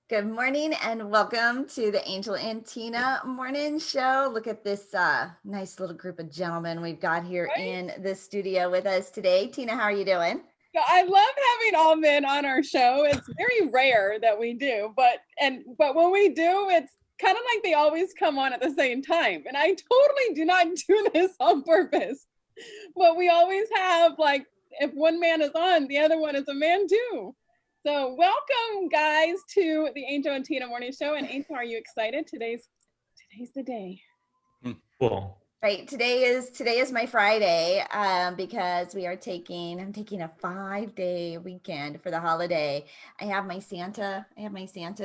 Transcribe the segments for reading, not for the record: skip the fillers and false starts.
Good morning and welcome to the Angel and Tina morning show. Look at this nice little group of gentlemen we've got here in the studio with us today. Tina, how are you doing? I love having all men on our show. It's very rare that we do, but when we do, it's kind of like they always come on at the same time. And I totally do not do this on purpose. But we always have, like, if one man is on, the other one is a man too. So welcome, guys, to the Angel and Tina morning show. And Angel, are you excited? Today's the day. Cool. Right. Today is my Friday because I'm taking a 5-day weekend for the holiday. I have my Santa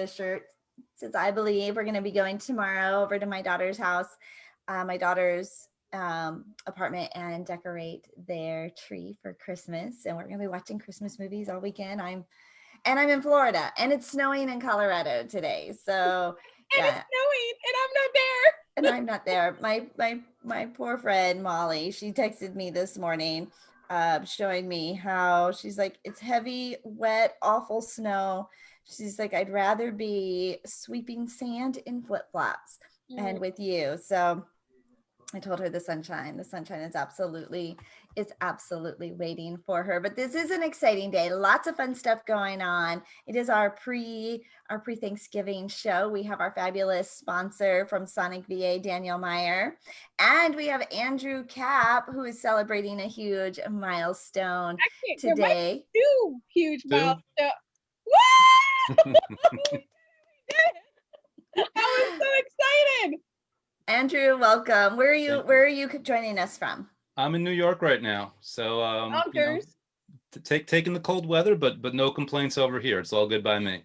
shirt. It says I believe. We're going to be going tomorrow over to my daughter's house, my daughter's apartment, and decorate their tree for Christmas. And we're going to be watching Christmas movies all weekend. I'm in Florida, and it's snowing in Colorado today. So and it's snowing, and I'm not there. And I'm not there. My poor friend Molly, she texted me this morning, showing me how she's like, it's heavy, wet, awful snow. She's like, I'd rather be sweeping sand in flip-flops and with you. So I told her the sunshine is absolutely waiting for her. But this is an exciting day. Lots of fun stuff going on. It is our pre-Thanksgiving show. We have our fabulous sponsor from Sonic VA, Daniel Meyer. And we have Andrew Kap, who is celebrating a huge milestone today. Two huge milestones. Woo! I was so excited. Andrew, welcome. Where are you joining us from? I'm in New York right now, so taking the cold weather, but no complaints over here. It's all good by me.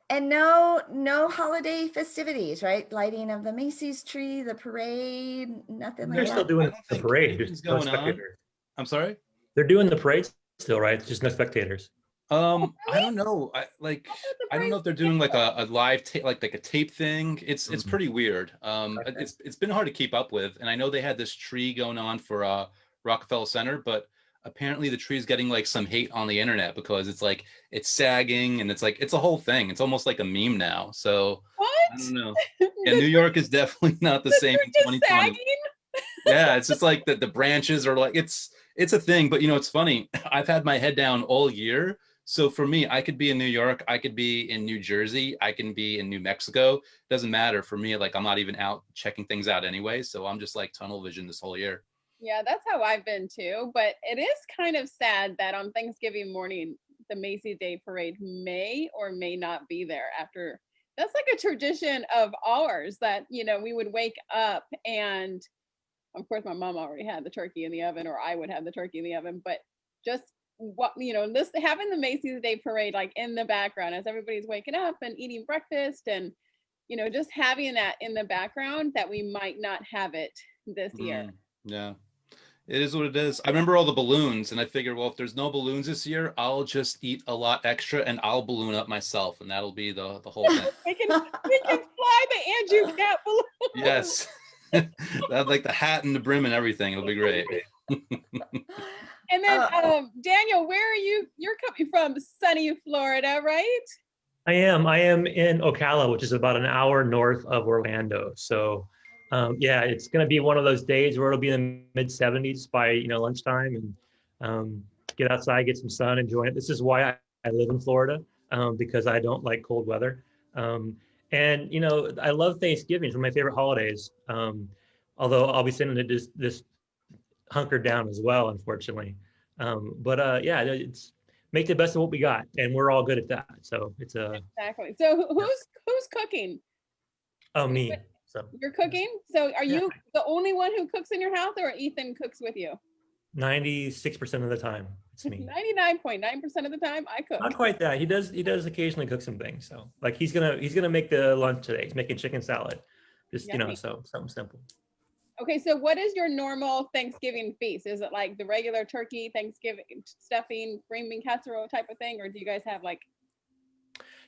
And no holiday festivities, right? Lighting of the Macy's tree, the parade, nothing like that. They're still doing the parade. There's no spectators. I'm sorry? They're doing the parade still, right? Just no spectators. I don't know. I don't know if they're doing like a live tape, like a tape thing. It's pretty weird. It's been hard to keep up with, and I know they had this tree going on for Rockefeller Center, but apparently the tree is getting like some hate on the internet because it's sagging, and it's a whole thing. It's almost like a meme now. So what? I don't know. Yeah, New York is definitely not the same in 2020. Sagging? Yeah, it's just like the branches are like it's a thing. But it's funny. I've had my head down all year. So for me, I could be in New York, I could be in New Jersey, I can be in New Mexico. Doesn't matter for me. Like, I'm not even out checking things out anyway. So I'm just like tunnel vision this whole year. Yeah, that's how I've been too. But it is kind of sad that on Thanksgiving morning, the Macy's Day Parade may or may not be there after. That's like a tradition of ours that, we would wake up and, of course, my mom already had the turkey in the oven, or I would have the turkey in the oven, but just having the Macy's Day Parade like in the background as everybody's waking up and eating breakfast, and just having that in the background, that we might not have it this year. Yeah, it is what it is. I remember all the balloons, and I figured, well, if there's no balloons this year, I'll just eat a lot extra and I'll balloon up myself, and that'll be the whole thing. we can fly the Andrew Kap balloon. Yes. That, like the hat and the brim and everything, it'll be great. And then, Daniel, where are you? You're coming from sunny Florida, right? I am in Ocala, which is about an hour north of Orlando. So, yeah, it's going to be one of those days where it'll be in the mid-70s by, lunchtime, and get outside, get some sun, enjoy it. This is why I live in Florida, because I don't like cold weather. And, I love Thanksgiving. It's one of my favorite holidays. Although I'll be sitting this hunkered down as well, unfortunately. Yeah, it's make the best of what we got, and we're all good at that. So it's exactly. So who's cooking? Oh, me. So you're cooking. So are you the only one who cooks in your house, or Ethan cooks with you? 96% of the time, it's me. 99.9% of the time, I cook. Not quite that. He does occasionally cook some things. So like he's gonna make the lunch today. He's making chicken salad. Just so something simple. Okay, so what is your normal Thanksgiving feast? Is it like the regular turkey, Thanksgiving stuffing, green bean casserole type of thing, or do you guys have like?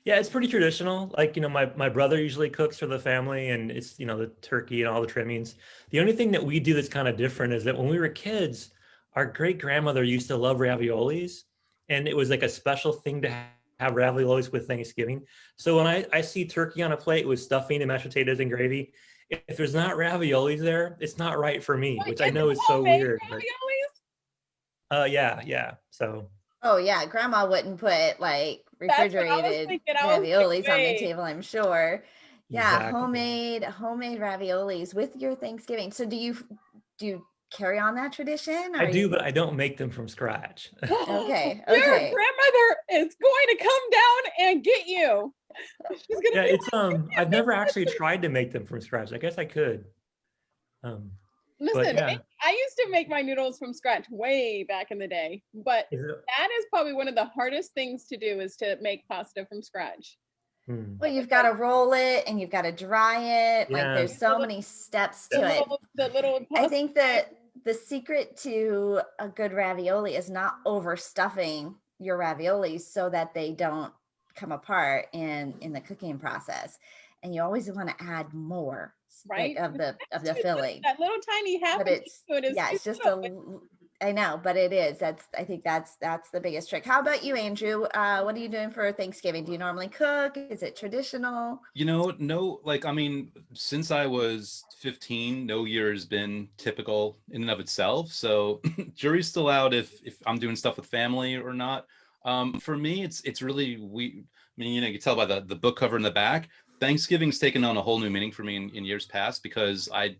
Yeah, it's pretty traditional. Like, my brother usually cooks for the family, and it's, the turkey and all the trimmings. The only thing that we do that's kind of different is that when we were kids, our great grandmother used to love raviolis, and it was like a special thing to have raviolis with Thanksgiving. So when I see turkey on a plate with stuffing and mashed potatoes and gravy, if there's not raviolis there, it's not right for me, which I know is so weird. But, yeah. So. Oh yeah, grandma wouldn't put like refrigerated raviolis on the table, I'm sure. Yeah, exactly. homemade raviolis with your Thanksgiving. So do you carry on that tradition? I do, but I don't make them from scratch. Okay. Your grandmother is going to come down and get you. She's gonna it's I've never actually tried to make them from scratch. I guess I could. Listen, yeah. I used to make my noodles from scratch way back in the day, but that is probably one of the hardest things to do, is to make pasta from scratch. Well, you've got to roll it and you've got to dry it. Yeah. Like there's so many steps to it. I think that the secret to a good ravioli is not overstuffing your raviolis so that they don't come apart in the cooking process. And you always want to add more, right, of the filling. That little tiny half a teaspoon is it's just I know, but it is. I think that's the biggest trick. How about you, Andrew? What are you doing for Thanksgiving? Do you normally cook? Is it traditional? No, like, I mean, since I was 15, no year has been typical in and of itself. So jury's still out if I'm doing stuff with family or not. For me, it's really, you can tell by the book cover in the back. Thanksgiving's taken on a whole new meaning for me in years past, because I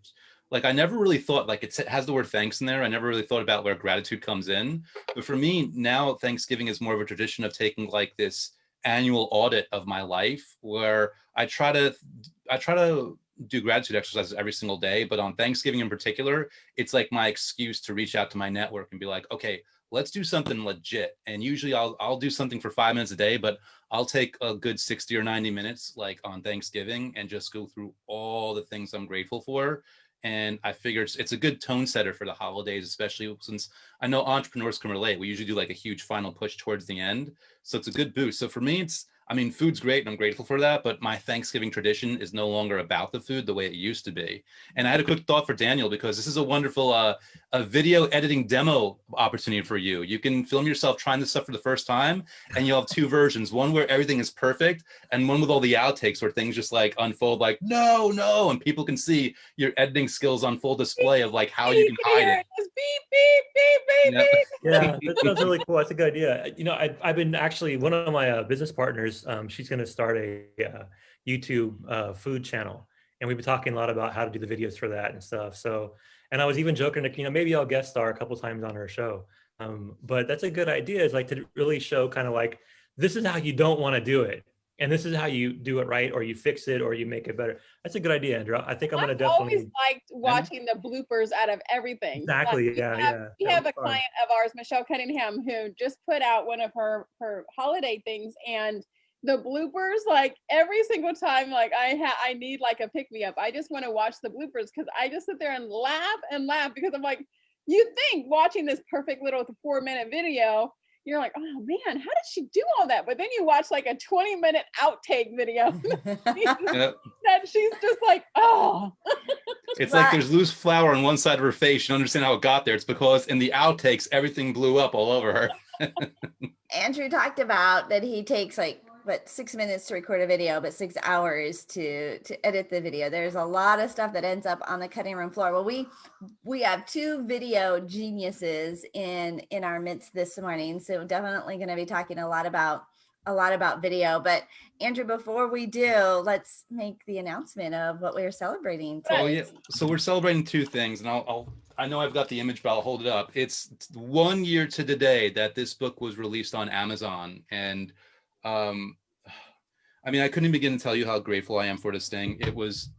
never really thought, like, it has the word thanks in there. I never really thought about where gratitude comes in. But for me now, Thanksgiving is more of a tradition of taking like this annual audit of my life, where I try to do gratitude exercises every single day. But on Thanksgiving in particular, it's like my excuse to reach out to my network and be like, okay, let's do something legit. And usually I'll do something for 5 minutes a day, but I'll take a good 60 or 90 minutes like on Thanksgiving and just go through all the things I'm grateful for. And I figure it's a good tone setter for the holidays, especially since I know entrepreneurs can relate. We usually do like a huge final push towards the end. So it's a good boost. So for me, food's great and I'm grateful for that, but my Thanksgiving tradition is no longer about the food the way it used to be. And I had a quick thought for Daniel, because this is a wonderful a video editing demo opportunity for you. You can film yourself trying this stuff for the first time, and you'll have two versions, one where everything is perfect and one with all the outtakes where things just like unfold like, no, and people can see your editing skills on full display of like how you can hide it. Beep, beep. Yeah, that's really cool. That's a good idea. I've been actually, one of my business partners, she's going to start a YouTube food channel, and we've been talking a lot about how to do the videos for that and stuff. So, and I was even joking, maybe I'll guest star a couple times on her show. But that's a good idea, is like to really show kind of like, this is how you don't want to do it, and this is how you do it right, or you fix it, or you make it better. That's a good idea, Andrew. I think I'm going to definitely. I've always liked watching the bloopers out of everything. Exactly. Like, we have a client of ours, Michelle Cunningham, who just put out one of her holiday things, and the bloopers, like every single time, like I need like a pick me up. I just want to watch the bloopers, because I just sit there and laugh, because I'm like, you think watching this perfect little 4-minute video, you're like, oh man, how did she do all that? But then you watch like a 20-minute outtake video that she's just like, oh. It's like there's loose flour on one side of her face. You don't understand how it got there. It's because in the outtakes, everything blew up all over her. Andrew talked about that he takes like 6 minutes to record a video, but 6 hours to edit the video. There's a lot of stuff that ends up on the cutting room floor. Well, we have two video geniuses in our midst this morning, so definitely going to be talking a lot about video. But Andrew, before we do, let's make the announcement of what we're celebrating today. Oh yeah, so we're celebrating two things, and I know I've got the image, but I'll hold it up. It's 1 year to the day that this book was released on Amazon, and I couldn't begin to tell you how grateful I am for this thing. It was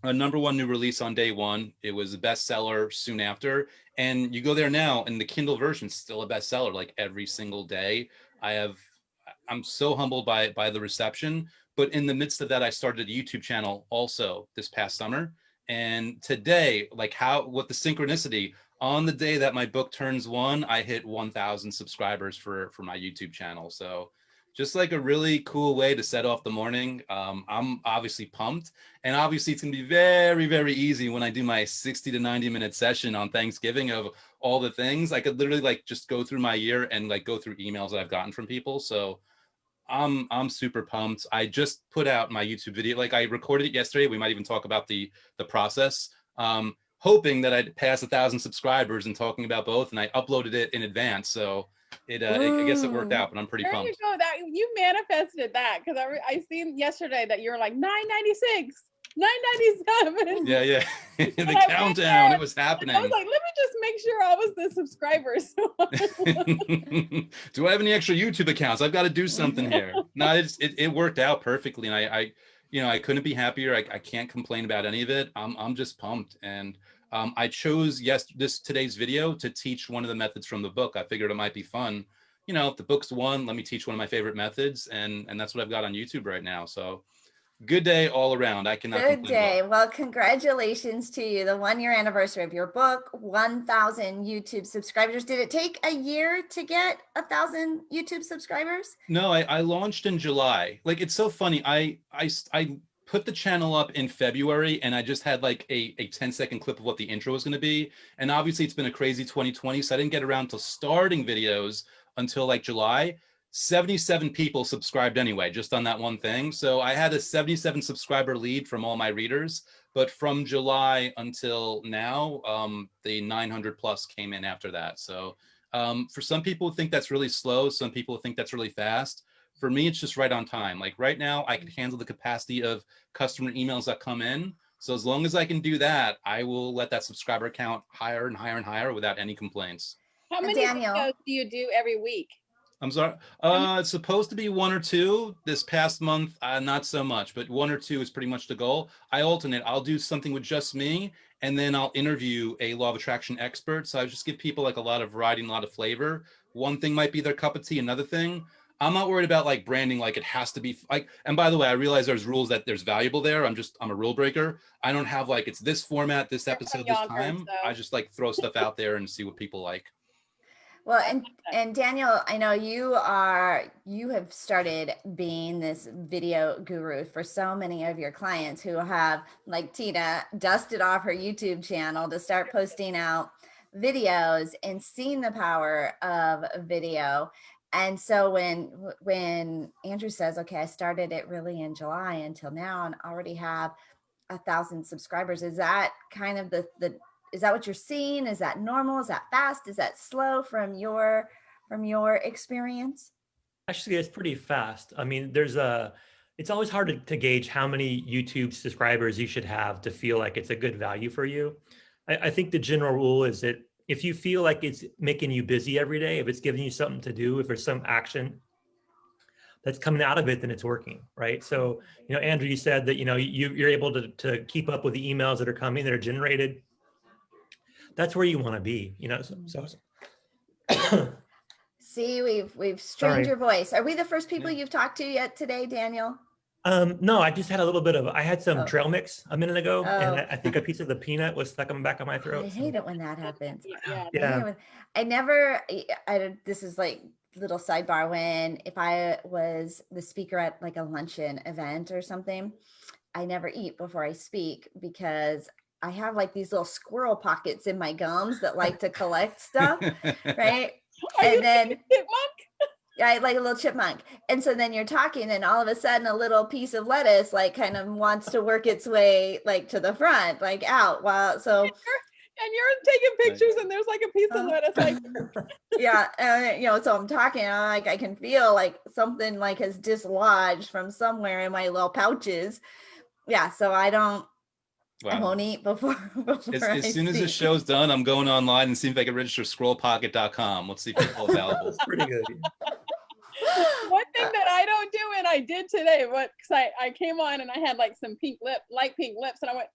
a #1 new release on day one. It was a bestseller soon after, and you go there now, and the Kindle version is still a bestseller like every single day. I'm so humbled by the reception. But in the midst of that, I started a YouTube channel also this past summer. And today, what the synchronicity, on the day that my book turns 1, I hit 1,000 subscribers for my YouTube channel. So just like a really cool way to set off the morning. I'm obviously pumped, and obviously it's gonna be very, very easy when I do my 60 to 90-minute session on Thanksgiving of all the things. I could literally just go through my year and go through emails that I've gotten from people. So I'm super pumped. I just put out my YouTube video. Like I recorded it yesterday. We might even talk about the process. Hoping that I'd pass 1,000 subscribers and talking about both, and I uploaded it in advance. So I guess it worked out, but I'm pretty pumped. There you go. That you manifested that, because I seen yesterday that you're like 996, 997. Yeah. The countdown, it was happening. I was like, let me just make sure I was the subscribers. Do I have any extra YouTube accounts? I've got to do something here. No, it worked out perfectly, and I couldn't be happier. I can't complain about any of it. I'm just pumped, and I chose today's video to teach one of the methods from the book. I figured it might be fun. If the book's one, let me teach one of my favorite methods, and that's what I've got on YouTube right now. So good day all around. I cannot complain. Good day. Well, congratulations to you. The 1-year anniversary of your book, 1,000 YouTube subscribers. Did it take a year to get 1,000 YouTube subscribers? No, I launched in July. Like, it's so funny. I put the channel up in February, and I just had like a 10-second clip of what the intro was going to be. And obviously it's been a crazy 2020, so I didn't get around to starting videos until like July. 77 people subscribed anyway, just on that one thing. So I had a 77 subscriber lead from all my readers, but from July until now, the 900 plus came in after that. So for some people who think that's really slow, some people think that's really fast. For me, it's just right on time. Like right now, I can handle the capacity of customer emails that come in. So as long as I can do that, I will let that subscriber count higher and higher and higher without any complaints. How many videos do you do every week? I'm sorry. It's supposed to be 1 or 2. This past month, not so much, but 1 or 2 is pretty much the goal. I alternate. I'll do something with just me, and then I'll interview a law of attraction expert. So I just give people like a lot of variety and a lot of flavor. One thing might be their cup of tea. Another thing, I'm not worried about like branding, like it has to be like, and by the way, I realize there's rules that there's valuable there. I'm a rule breaker. I don't have like, it's this format, this episode, this time. I just like throw stuff out there and see what people like. Well, and Daniel, I know you have started being this video guru for so many of your clients who have, like Tina, dusted off her YouTube channel to start posting out videos and seeing the power of video. And so when Andrew says, okay, I started it really in July until now and already have 1,000 subscribers, is that kind of is that what you're seeing? Is that normal? Is that fast? Is that slow from your experience? Actually, it's pretty fast. I mean, it's always hard to gauge how many YouTube subscribers you should have to feel like it's a good value for you. I think the general rule is that if you feel like it's making you busy every day, if it's giving you something to do, if there's some action that's coming out of it, then it's working, right? So, Andrew, you said that, you're able to keep up with the emails that are coming, that are generated. That's where you want to be, So. See, we've strained your voice. Are we the first people you've talked to yet today, Daniel? No, I just had a little bit I had some trail mix a minute ago, and I think a piece of the peanut was stuck on the back of my throat. I hate it when that happens. Yeah. This is like little sidebar, if I was the speaker at like a luncheon event or something, I never eat before I speak because I have like these little squirrel pockets in my gums that like to collect stuff, right? And then yeah, like a little chipmunk. And so then you're talking and all of a sudden a little piece of lettuce like kind of wants to work its way like to the front, like out. So and you're taking pictures and there's like a piece of lettuce like yeah, so I'm talking and I can feel like something like has dislodged from somewhere in my little pouches. Yeah, so I won't eat before as soon as this show's done, I'm going online and seeing if I can register scrollpocket.com. Let's see if it's all available. It's pretty good. One thing that I don't do, and I did today, because I came on and I had like some light pink lips, and I went,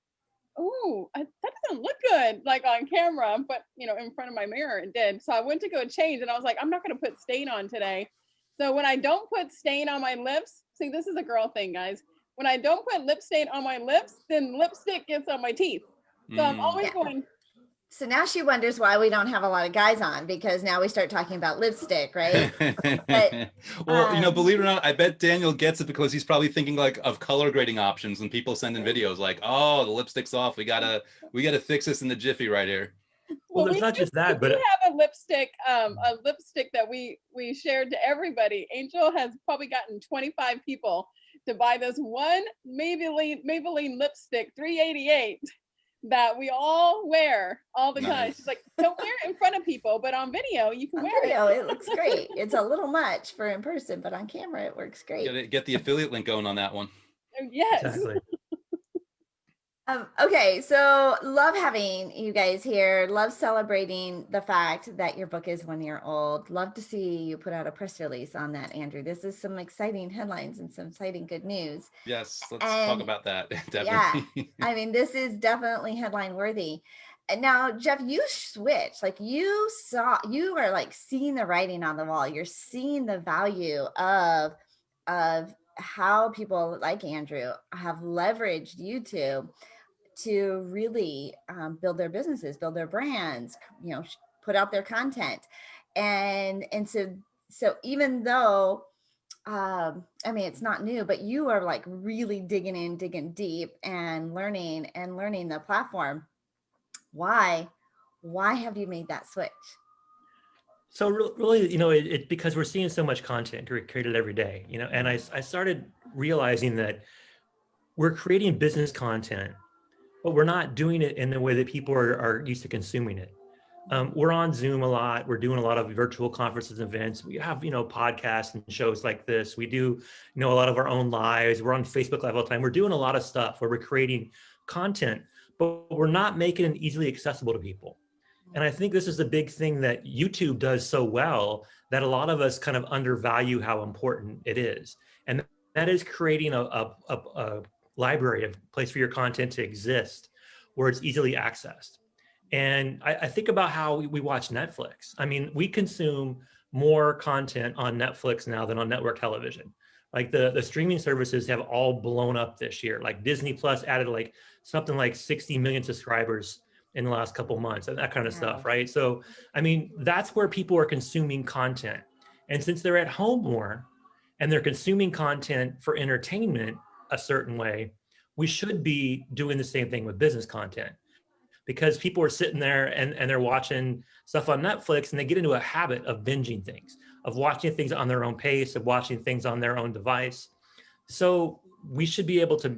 ooh, that doesn't look good, like on camera, but in front of my mirror it did. So I went to go change, and I was like, I'm not going to put stain on today. So when I don't put stain on my lips, see, this is a girl thing, guys. When I don't put lip stain on my lips, then lipstick gets on my teeth. So I'm always going. So now she wonders why we don't have a lot of guys on, because now we start talking about lipstick, right? But, well, believe it or not, I bet Daniel gets it because he's probably thinking like of color grading options when people send in videos like, oh, the lipstick's off. We gotta fix this in the jiffy right here. Well, there's not just that, but we have lipstick that we shared to everybody. Angel has probably gotten 25 people to buy this one Maybelline lipstick 388 that we all wear all the time. She's like, don't wear it in front of people, but on video you can wear it. It looks great. It's a little much for in person, but on camera it works great. Get the affiliate link going on that one. Yes. Exactly. Okay, so love having you guys here. Love celebrating the fact that your book is 1 year old. Love to see you put out a press release on that, Andrew. This is some exciting headlines and some exciting good news. Yes, let's talk about that. Definitely. Yeah, I mean, this is definitely headline worthy. And now, Jeff, you switched. Like you are like seeing the writing on the wall. You're seeing the value of how people like Andrew have leveraged YouTube to really build their businesses, build their brands, put out their content. And so even though, I mean, it's not new, but you are like really digging deep and learning the platform. Why have you made that switch? So really, it's because we're seeing so much content created every day, and I started realizing that we're creating business content, but we're not doing it in the way that people are used to consuming it. We're on Zoom a lot. We're doing a lot of virtual conferences and events. We have, podcasts and shows like this. We do, a lot of our own lives. We're on Facebook Live all the time. We're doing a lot of stuff where we're creating content, but we're not making it easily accessible to people. And I think this is the big thing that YouTube does so well, that a lot of us kind of undervalue how important it is. And that is creating a library, a place for your content to exist where it's easily accessed. And I think about how we watch Netflix. I mean, we consume more content on Netflix now than on network television. Like the streaming services have all blown up this year. Like Disney Plus added like something like 60 million subscribers in the last couple of months and that kind of stuff, right? So, I mean, that's where people are consuming content. And since they're at home more and they're consuming content for entertainment a certain way, we should be doing the same thing with business content, because people are sitting there and they're watching stuff on Netflix and they get into a habit of binging things, of watching things on their own pace, of watching things on their own device. So we should be able to,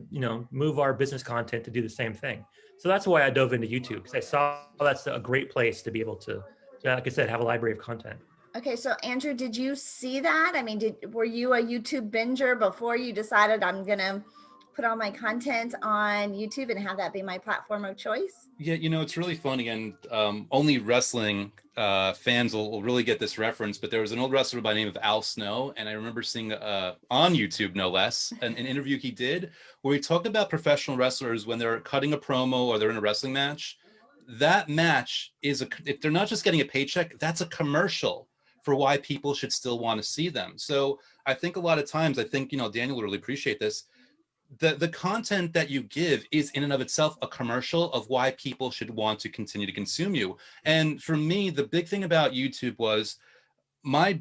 move our business content to do the same thing. So that's why I dove into YouTube, because I saw that's a great place to be able to, like I said, have a library of content. Okay, so Andrew, did you see that? I mean, were you a YouTube binger before you decided I'm gonna put all my content on YouTube and have that be my platform of choice? Yeah, it's really funny, and only wrestling fans will really get this reference, but there was an old wrestler by the name of Al Snow, and I remember seeing on YouTube, no less, an interview he did where he talked about professional wrestlers when they're cutting a promo or they're in a wrestling match. That match is if they're not just getting a paycheck, that's a commercial for why people should still want to see them. So I think a lot of times, Daniel would really appreciate this, the content that you give is in and of itself a commercial of why people should want to continue to consume you. And for me, the big thing about YouTube was I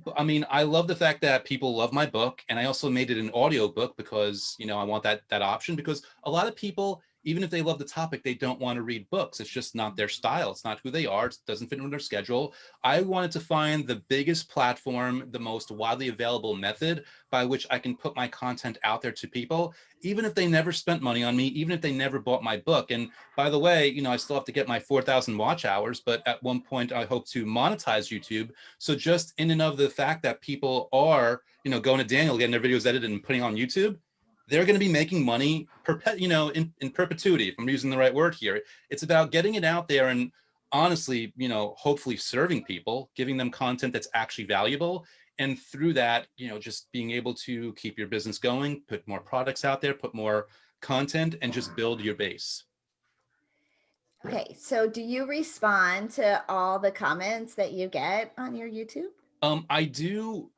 love the fact that people love my book, and I also made it an audio book because, I want that option, because a lot of people, even if they love the topic, they don't want to read books. It's just not their style. It's not who they are. It doesn't fit in their schedule. I wanted to find the biggest platform, the most widely available method by which I can put my content out there to people, even if they never spent money on me, even if they never bought my book. And by the way, I still have to get my 4,000 watch hours, but at one point I hope to monetize YouTube. So just in and of the fact that people are, going to Daniel, getting their videos edited and putting on YouTube, they're going to be making money in perpetuity, if I'm using the right word here. It's about getting it out there and honestly, hopefully serving people, giving them content that's actually valuable. And through that, just being able to keep your business going, put more products out there, put more content, and just build your base. Okay, so do you respond to all the comments that you get on your YouTube? I do.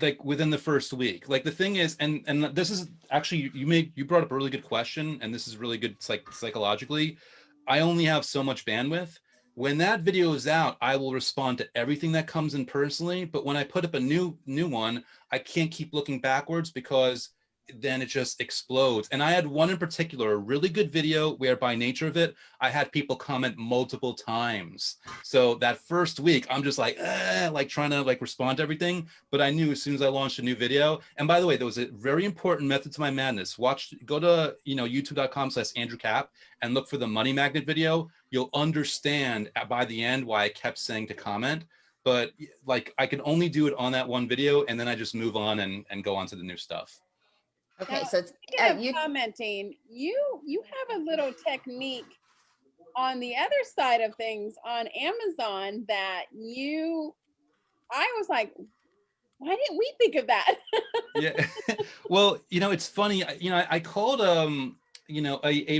Like within the first week. Like the thing is, and this is actually, you brought up a really good question, and this is really good psychologically. I only have so much bandwidth. When that video is out, I will respond to everything that comes in personally, but when I put up a new one, I can't keep looking backwards, because then it just explodes. And I had one in particular, a really good video where by nature of it, I had people comment multiple times. So that first week, I'm just like trying to like respond to everything. But I knew as soon as I launched a new video, and by the way, there was a very important method to my madness. Go to, youtube.com/Andrew Kap and look for the money magnet video. You'll understand by the end why I kept saying to comment. But like I can only do it on that one video, and then I just move on and go on to the new stuff. Okay, now, so it's speaking of commenting, you have a little technique on the other side of things on Amazon that I was like, why didn't we think of that? Yeah, well, it's funny. I called a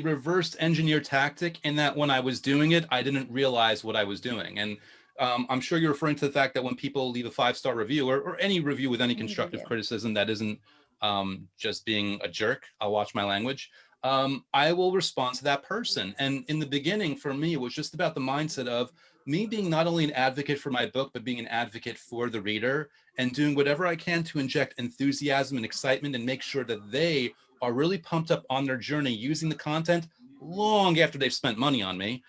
reverse engineer tactic in that when I was doing it, I didn't realize what I was doing. And I'm sure you're referring to the fact that when people leave a 5-star review or any review with any constructive criticism that isn't just being a jerk, I'll watch my language. I will respond to that person. And in the beginning, for me, it was just about the mindset of me being not only an advocate for my book, but being an advocate for the reader and doing whatever I can to inject enthusiasm and excitement and make sure that they are really pumped up on their journey using the content long after they've spent money on me,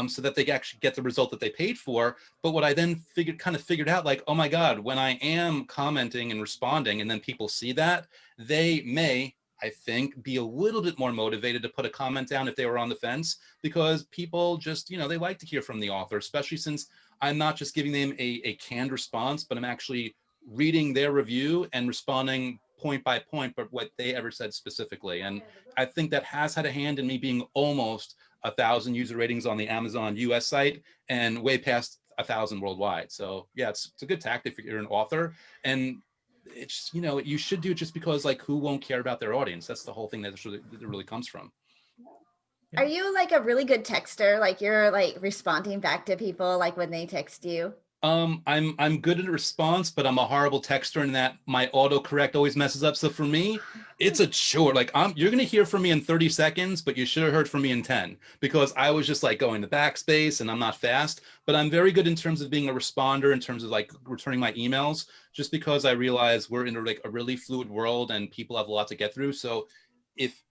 so that they actually get the result that they paid for. But what I then figured out, like, oh my God, when I am commenting and responding and then people see that, they may, I think, be a little bit more motivated to put a comment down if they were on the fence, because people just, they like to hear from the author, especially since I'm not just giving them a canned response, but I'm actually reading their review and responding point by point, but what they ever said specifically. And I think that has had a hand in me being almost 1,000 user ratings on the Amazon US site and way past 1,000 worldwide. So yeah, it's a good tactic if you're an author. And it's, you should do it just because, like, who won't care about their audience? That's the whole thing that really comes from. Are you like a really good texter? Like you're like responding back to people like when they text you? I'm good at a response, but I'm a horrible texter in that my autocorrect always messes up. So for me, it's a chore. Like you're gonna hear from me in 30 seconds, but you should have heard from me in 10, because I was just like going to backspace and I'm not fast. But I'm very good in terms of being a responder, in terms of like returning my emails, just because I realize we're in a really fluid world and people have a lot to get through. So if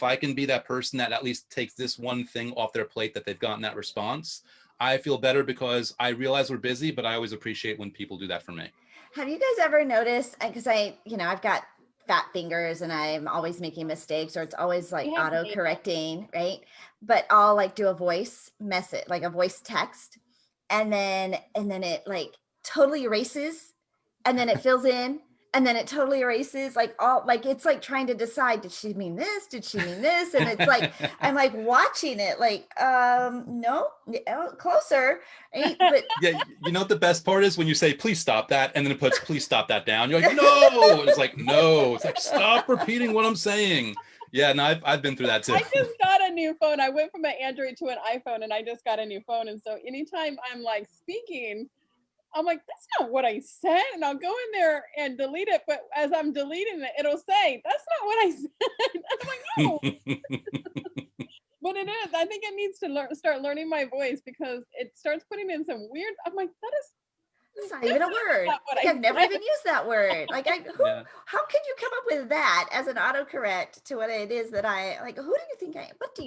I can be that person that at least takes this one thing off their plate that they've gotten that response, I feel better, because I realize we're busy, but I always appreciate when people do that for me. Have you guys ever noticed, because I've got fat fingers and I'm always making mistakes, or it's always like auto correcting, right? But I'll like do a voice message, like a voice text, and then it like totally erases, and then it fills in, and then it totally erases, like all, like it's like trying to decide, did she mean this? Did she mean this? And it's like, I'm like watching it like, no, closer. Right? But yeah, you know what the best part is? When you say, please stop that, and then it puts, please stop that down. You're like, no, it's like, no, it's like, stop repeating what I'm saying. Yeah, and I've been through that too. I just got a new phone. I went from an Android to an iPhone, and I just got a new phone. And so anytime I'm like speaking, I'm like, that's not what I said. And I'll go in there and delete it. But as I'm deleting it, it'll say, that's not what I said. I'm like, no. But it is. I think it needs to start learning my voice, because it starts putting in some weird, I'm like, that's not even a word. Like, I've never even used that word. Like, how could you come up with that as an autocorrect to what it is that I like? Who do you think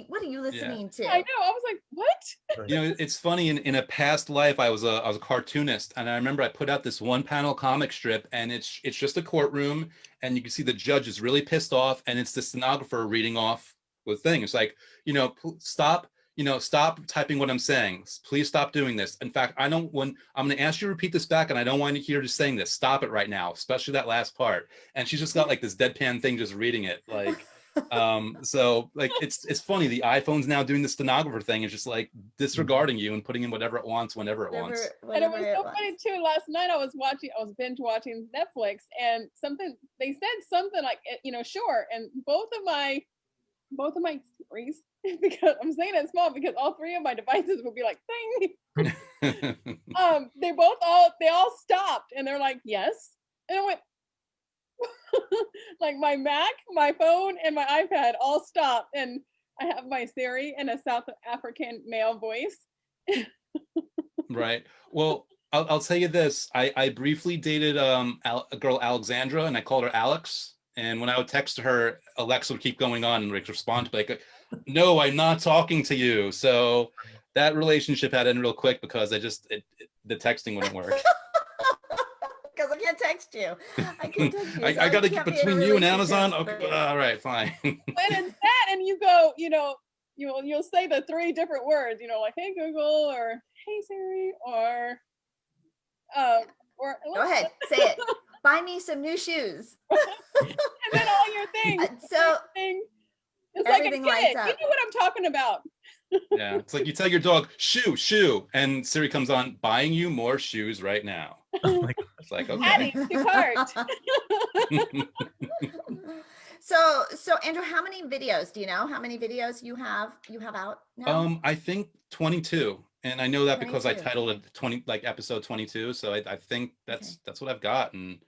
what are you listening to? I know. I was like, what? It's funny. In a past life, I was a cartoonist, and I remember I put out this one panel comic strip, and it's just a courtroom, and you can see the judge is really pissed off, and it's the stenographer reading off the thing. It's like, stop. Stop typing what I'm saying. Please stop doing this. In fact, I'm going to ask you to repeat this back, and I don't want you to hear just saying this. Stop it right now, especially that last part. And she's just got like this deadpan thing just reading it. Like, so like, it's funny. The iPhone's now doing the stenographer thing. It's just like disregarding you and putting in whatever it wants, whenever it wants. And it was so funny too. Last night I was binge watching Netflix, and they said something like, sure. And both of my series, because I'm saying it small because all three of my devices would be like, ding. They all stopped, and they're like, yes. And I went, like my Mac, my phone, and my iPad all stopped, and I have my Siri in a South African male voice. Right. Well, I'll tell you this. I briefly dated a girl, Alexandra, and I called her Alex. And when I would text her, Alexa would keep going on and like respond like, no, I'm not talking to you. So that relationship had ended real quick because the texting wouldn't work. Because I can't text you. I can't text you. So I got to keep keep between you and Amazon. Okay, all right, fine. And it's that, and you go, you'll say the 3 different words, like, hey Google, or hey Siri, or go ahead, say it. Buy me some new shoes. And then all your things. So it's like a kid. You know what I'm talking about. Yeah, it's like you tell your dog, shoe, and Siri comes on, buying you more shoes right now. It's like, okay. Adding to cart. So Andrew, how many videos do you know? How many videos you have out now? I think 22, and I know that 22. because I titled it episode 22. So I think that's what I've got, and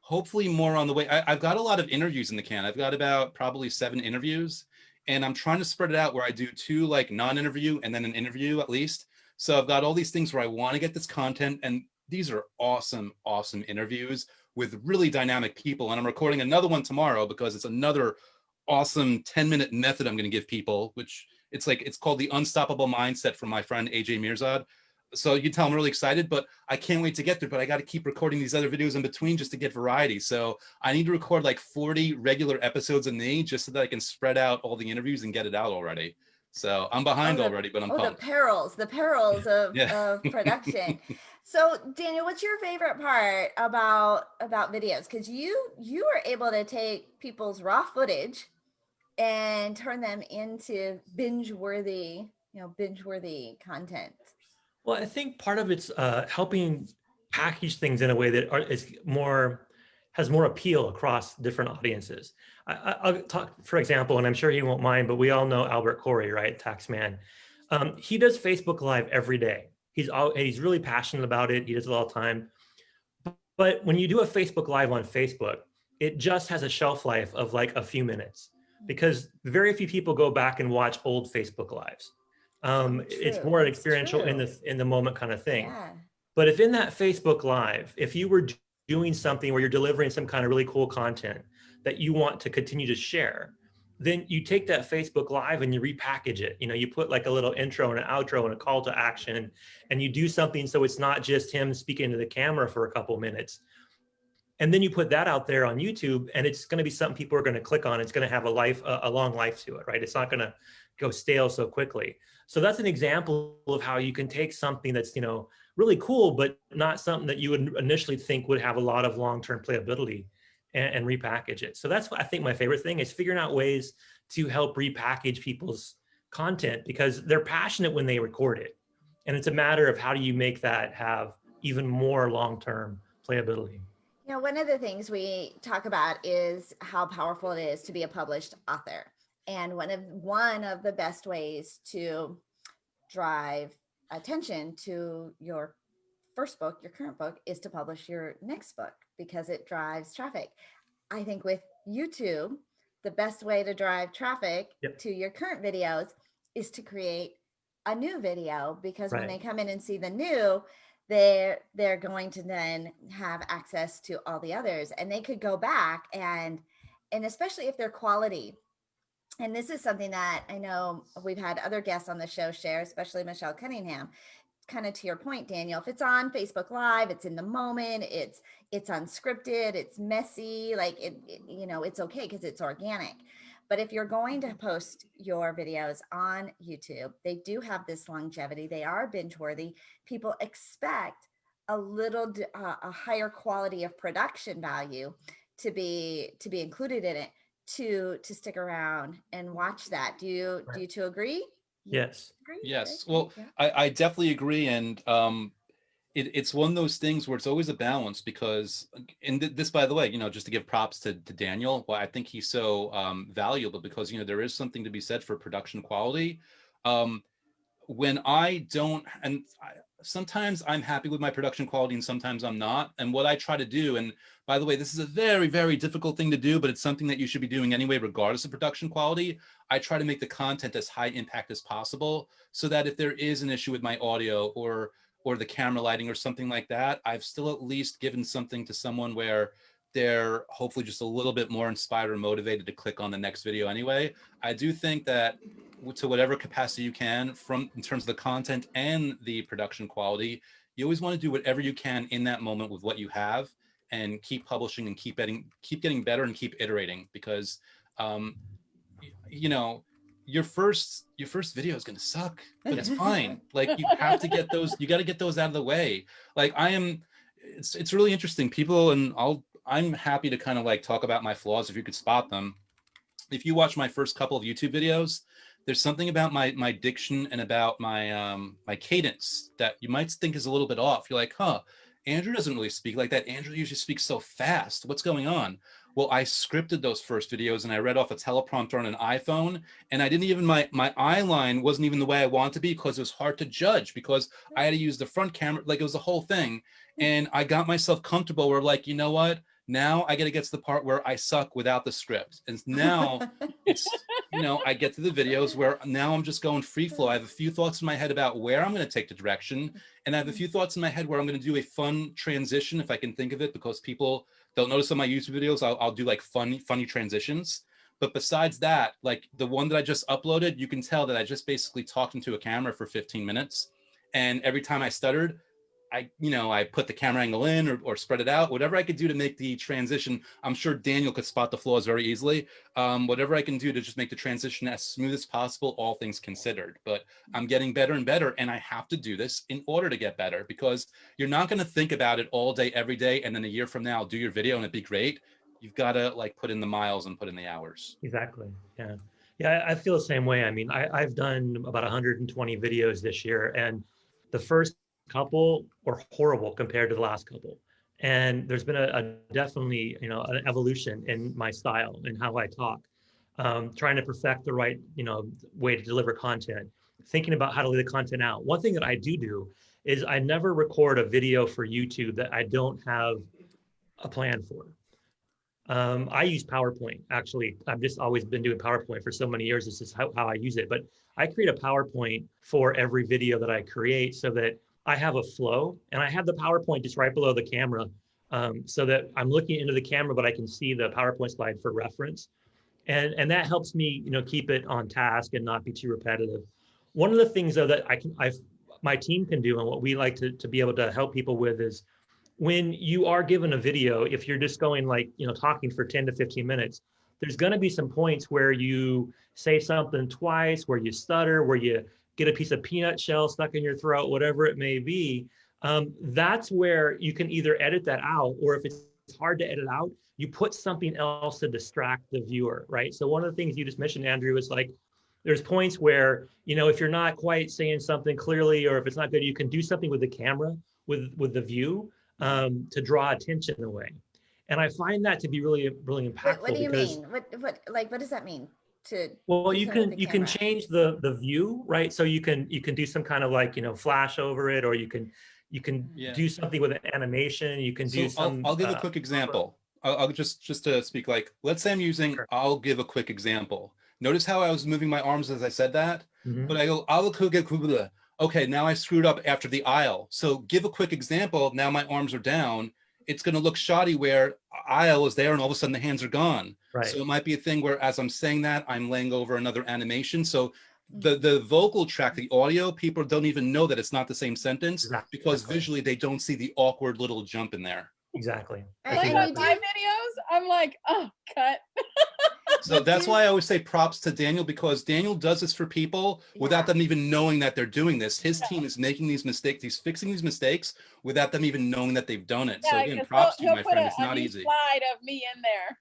hopefully more on the way. I've got a lot of interviews in the can. I've got about probably 7 interviews, and I'm trying to spread it out where I do 2 like non-interview and then an interview at least. So I've got all these things where I want to get this content, and these are awesome interviews with really dynamic people. And I'm recording another one tomorrow because it's another awesome 10-minute method I'm going to give people, which it's called the Unstoppable Mindset from my friend AJ Mirzad. So you can tell I'm really excited, but I can't wait to get there. But I got to keep recording these other videos in between just to get variety. So I need to record like 40 regular episodes a day just so that I can spread out all the interviews and get it out already. So I'm behind already, but I'm pumped. The perils of production. So Daniel, what's your favorite part about videos? Because you are able to take people's raw footage and turn them into binge-worthy content. Well, I think part of it's helping package things in a way that has more appeal across different audiences. I'll talk, for example, and I'm sure he won't mind, but we all know Albert Corey, right? Taxman. He does Facebook Live every day. He's really passionate about it. He does it all the time. But when you do a Facebook Live on Facebook, it just has a shelf life of like a few minutes because very few people go back and watch old Facebook Lives. It's more an experiential in the moment kind of thing. Yeah. But if in that Facebook Live, if you were doing something where you're delivering some kind of really cool content that you want to continue to share, then you take that Facebook Live and you repackage it. You put like a little intro and an outro and a call to action, and you do something so it's not just him speaking to the camera for a couple minutes. And then you put that out there on YouTube, and it's going to be something people are going to click on. It's going to have a long life to it, right? It's not going to go stale so quickly. So that's an example of how you can take something that's, really cool, but not something that you would initially think would have a lot of long-term playability and repackage it. So that's what I think my favorite thing is, figuring out ways to help repackage people's content because they're passionate when they record it. And it's a matter of how do you make that have even more long-term playability. One of the things we talk about is how powerful it is to be a published author. And one of the best ways to drive attention to your first book, your current book, is to publish your next book because it drives traffic. I think with YouTube, the best way to drive traffic to your current videos is to create a new video because when they come in and see the new, they're going to then have access to all the others, and they could go back and especially if they're quality. And this is something that I know we've had other guests on the show share, especially Michelle Cunningham. Kind of to your point, Daniel, if it's on Facebook Live, it's in the moment, it's unscripted, it's messy, like it's okay because it's organic. But if you're going to post your videos on YouTube, they do have this longevity. They are binge worthy. People expect a higher quality of production value to be included in it, to stick around and watch that. Do you two agree? Yes. Agree? Yes. Well, I definitely agree. And it's one of those things where it's always a balance because, and this, by the way, just to give props to Daniel, well, I think he's so valuable because, there is something to be said for production quality. When I don't, sometimes I'm happy with my production quality and sometimes I'm not. And what I try to do, and by the way, this is a very, very difficult thing to do, but it's something that you should be doing anyway, regardless of production quality. I try to make the content as high impact as possible so that if there is an issue with my audio or the camera lighting or something like that, I've still at least given something to someone where they're hopefully just a little bit more inspired or motivated to click on the next video anyway. I do think that to whatever capacity you can, from in terms of the content and the production quality, you always want to do whatever you can in that moment with what you have, and keep publishing and keep getting better and keep iterating, because you know, your first video is going to suck, but it's fine. Like, you have to get those, you got to get those out of the way. Like, it's really interesting, people, and I'm happy to kind of like talk about my flaws if you could spot them. If you watch my first couple of YouTube videos, there's something about my diction and about my my cadence that you might think is a little bit off. You're like, huh, Andrew doesn't really speak like that. Andrew usually speaks so fast. What's going on? Well, I scripted those first videos and I read off a teleprompter on an iPhone, and I didn't even, my eye line wasn't even the way I wanted to be, because it was hard to judge, because I had to use the front camera. Like, it was a whole thing. And I got myself comfortable where, like, you know what? Now I got to get to the part where I suck without the script. And now it's, you know, I get to the videos where now I'm just going free flow. I have a few thoughts in my head about where I'm going to take the direction. And I have a few thoughts in my head where I'm going to do a fun transition, if I can think of it, because people, they'll notice on my YouTube videos, I'll do like funny transitions. But besides that, like the one that I just uploaded, you can tell that I just basically talked into a camera for 15 minutes. And every time I stuttered, I put the camera angle in or spread it out, whatever I could do to make the transition. I'm sure Daniel could spot the flaws very easily. Whatever I can do to just make the transition as smooth as possible, all things considered. But I'm getting better and better, and I have to do this in order to get better, because you're not going to think about it all day, every day, and then a year from now, do your video and it'd be great. You've got to like put in the miles and put in the hours. Exactly. Yeah. Yeah, I feel the same way. I mean, I've done about 120 videos this year, and the first couple were horrible compared to the last couple. And there's been a definitely, an evolution in my style and how I talk, trying to perfect the right, way to deliver content, thinking about how to lay the content out. One thing that I do is I never record a video for YouTube that I don't have a plan for. I use PowerPoint. Actually, I've just always been doing PowerPoint for so many years. This is how I use it. But I create a PowerPoint for every video that I create, so that I have a flow, and I have the PowerPoint just right below the camera, so that I'm looking into the camera, but I can see the PowerPoint slide for reference. And that helps me, keep it on task and not be too repetitive. One of the things, though, that my team can do, and what we like to be able to help people with, is when you are given a video, if you're just going like, talking for 10 to 15 minutes, there's going to be some points where you say something twice, where you stutter, where you get a piece of peanut shell stuck in your throat, whatever it may be. That's where you can either edit that out, or if it's hard to edit out, you put something else to distract the viewer, right? So one of the things you just mentioned, Andrew, is like, there's points where, if you're not quite saying something clearly, or if it's not good, you can do something with the camera, with the view, to draw attention away. And I find that to be really, really impactful. What do you mean? What does that mean? Well, you can change the view, right? So you can do some kind of like, flash over it, or you can do something with an animation. You can do some. I'll give a quick example. I'll just to speak, like, let's say I'm using, sure. I'll give a quick example. Notice how I was moving my arms as I said that, but I go, okay, now I screwed up after the aisle. So give a quick example. Now my arms are down. It's going to look shoddy where aisle is there and all of a sudden the hands are gone. Right. So it might be a thing where as I'm saying that, I'm laying over another animation. So the vocal track, the audio, people don't even know that it's not the same sentence, because visually they don't see the awkward little jump in there. Exactly. Like on my videos, I'm like, oh, cut. So that's why I always say props to Daniel, because Daniel does this for people without them even knowing that they're doing this. His team is making these mistakes. He's fixing these mistakes without them even knowing that they've done it. So again, props to you, my friend. It's not easy. Slide of me in there.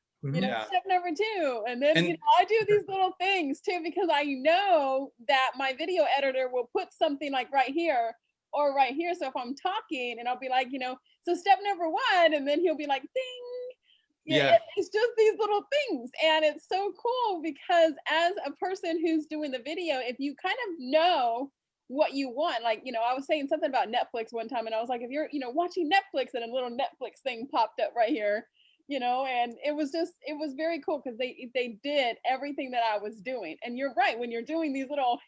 Step number 2. And then, I do these little things too, because I know that my video editor will put something like right here or right here. So if I'm talking and I'll be like, so step number 1, and then he'll be like, ding. It's just these little things, and it's so cool, because as a person who's doing the video, if you kind of know what you want, like, I was saying something about Netflix one time, and I was like, if you're watching Netflix, and a little Netflix thing popped up right here, and it was very cool, because they did everything that I was doing. And you're right, when you're doing these little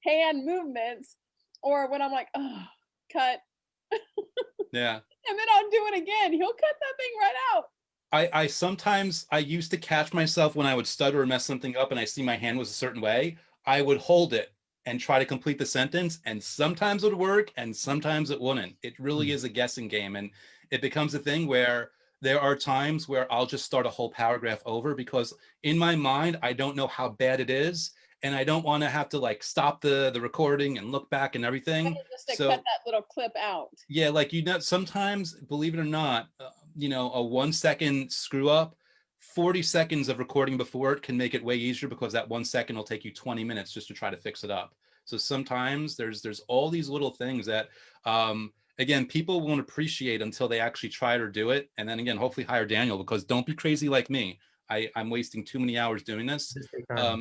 hand movements, or when I'm like, oh, cut. Yeah. And then I'll do it again, he'll cut that thing right out. I sometimes, I used to catch myself when I would stutter or mess something up and I see my hand was a certain way. I would hold it and try to complete the sentence, and sometimes it would work and sometimes it wouldn't. It really is a guessing game, and it becomes a thing where there are times where I'll just start a whole paragraph over because in my mind I don't know how bad it is, and I don't want to have to like stop the recording and look back and everything. Just to So cut that little clip out. yeah, like, you know, sometimes, believe it or not, you know, a 1 second screw up, 40 seconds of recording before it can make it way easier because that 1 second will take you 20 minutes just to try to fix it up. So sometimes there's all these little things that, again, people won't appreciate until they actually try it or do it. And then again, hopefully hire Daniel, because don't be crazy like me. I'm wasting too many hours doing this.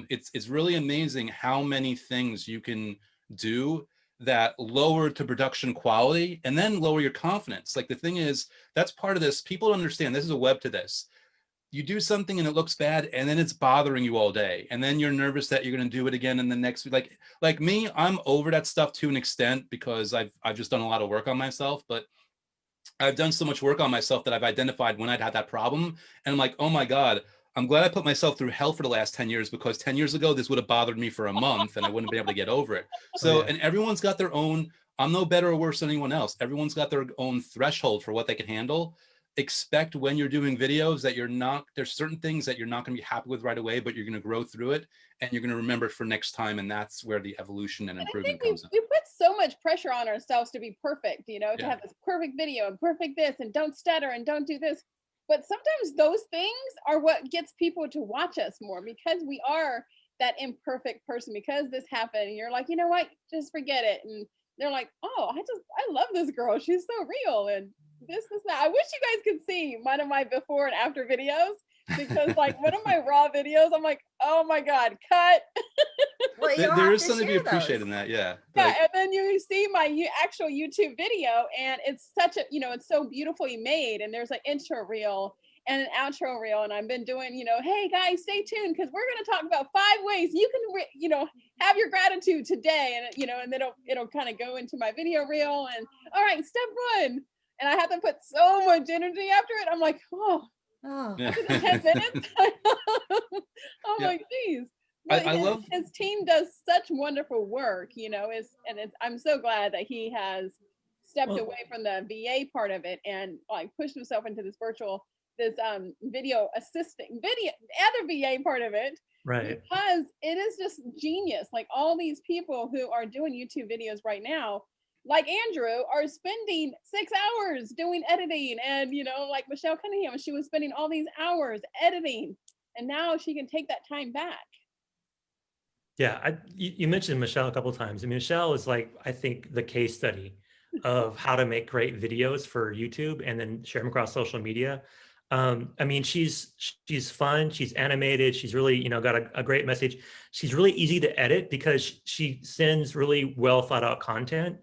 It's really amazing how many things you can do that lower to production quality and then lower your confidence. Like, the thing is, that's part of this. People don't understand, this is a web to this. You do something and it looks bad, and then it's bothering you all day, and then you're nervous that you're going to do it again in the next week. Like me, I'm over that stuff to an extent because I've just done a lot of work on myself. But I've done so much work on myself that I've identified when I'd had that problem, and I'm like, oh my God, I'm glad I put myself through hell for the last 10 years, because 10 years ago, this would have bothered me for a month and I wouldn't have been able to get over it. So, and everyone's got their own, I'm no better or worse than anyone else. Everyone's got their own threshold for what they can handle. Expect when you're doing videos that there's certain things that you're not going to be happy with right away, but you're going to grow through it and you're going to remember it for next time. And that's where the evolution and improvement comes in. We put so much pressure on ourselves to be perfect, you know, to have this perfect video and perfect this, and don't stutter and don't do this. But sometimes those things are what gets people to watch us more, because we are that imperfect person, because this happened and you're like, you know what, just forget it. And they're like, oh, I love this girl. She's so real. And this is that. I wish you guys could see one of my before and after videos, because like one of my raw videos, I'm like, oh my God, cut. Well, there is something to be appreciated in that. Yeah. Yeah. And then you see my actual YouTube video, and it's such a, you know, it's so beautifully made. And there's an intro reel and an outro reel. And I've been doing, you know, hey guys, stay tuned, because we're going to talk about 5 ways you can, you know, have your gratitude today. And, you know, and then it'll kind of go into my video reel. And all right, step 1. And I have to put so much energy after it. I'm like, after the 10 minutes. I'm like, geez. But I love his team does such wonderful work, you know, I'm so glad that he has stepped away from the VA part of it and like pushed himself into this video assisting other VA part of it. Right. Because it is just genius. Like all these people who are doing YouTube videos right now, like Andrew, are spending 6 hours doing editing. And, you know, like Michelle Cunningham, she was spending all these hours editing, and now she can take that time back. Yeah, you mentioned Michelle a couple of times. I mean, Michelle is like, I think, the case study of how to make great videos for YouTube and then share them across social media. I mean, she's fun, she's animated, she's really, you know, got a great message. She's really easy to edit because she sends really well thought out content.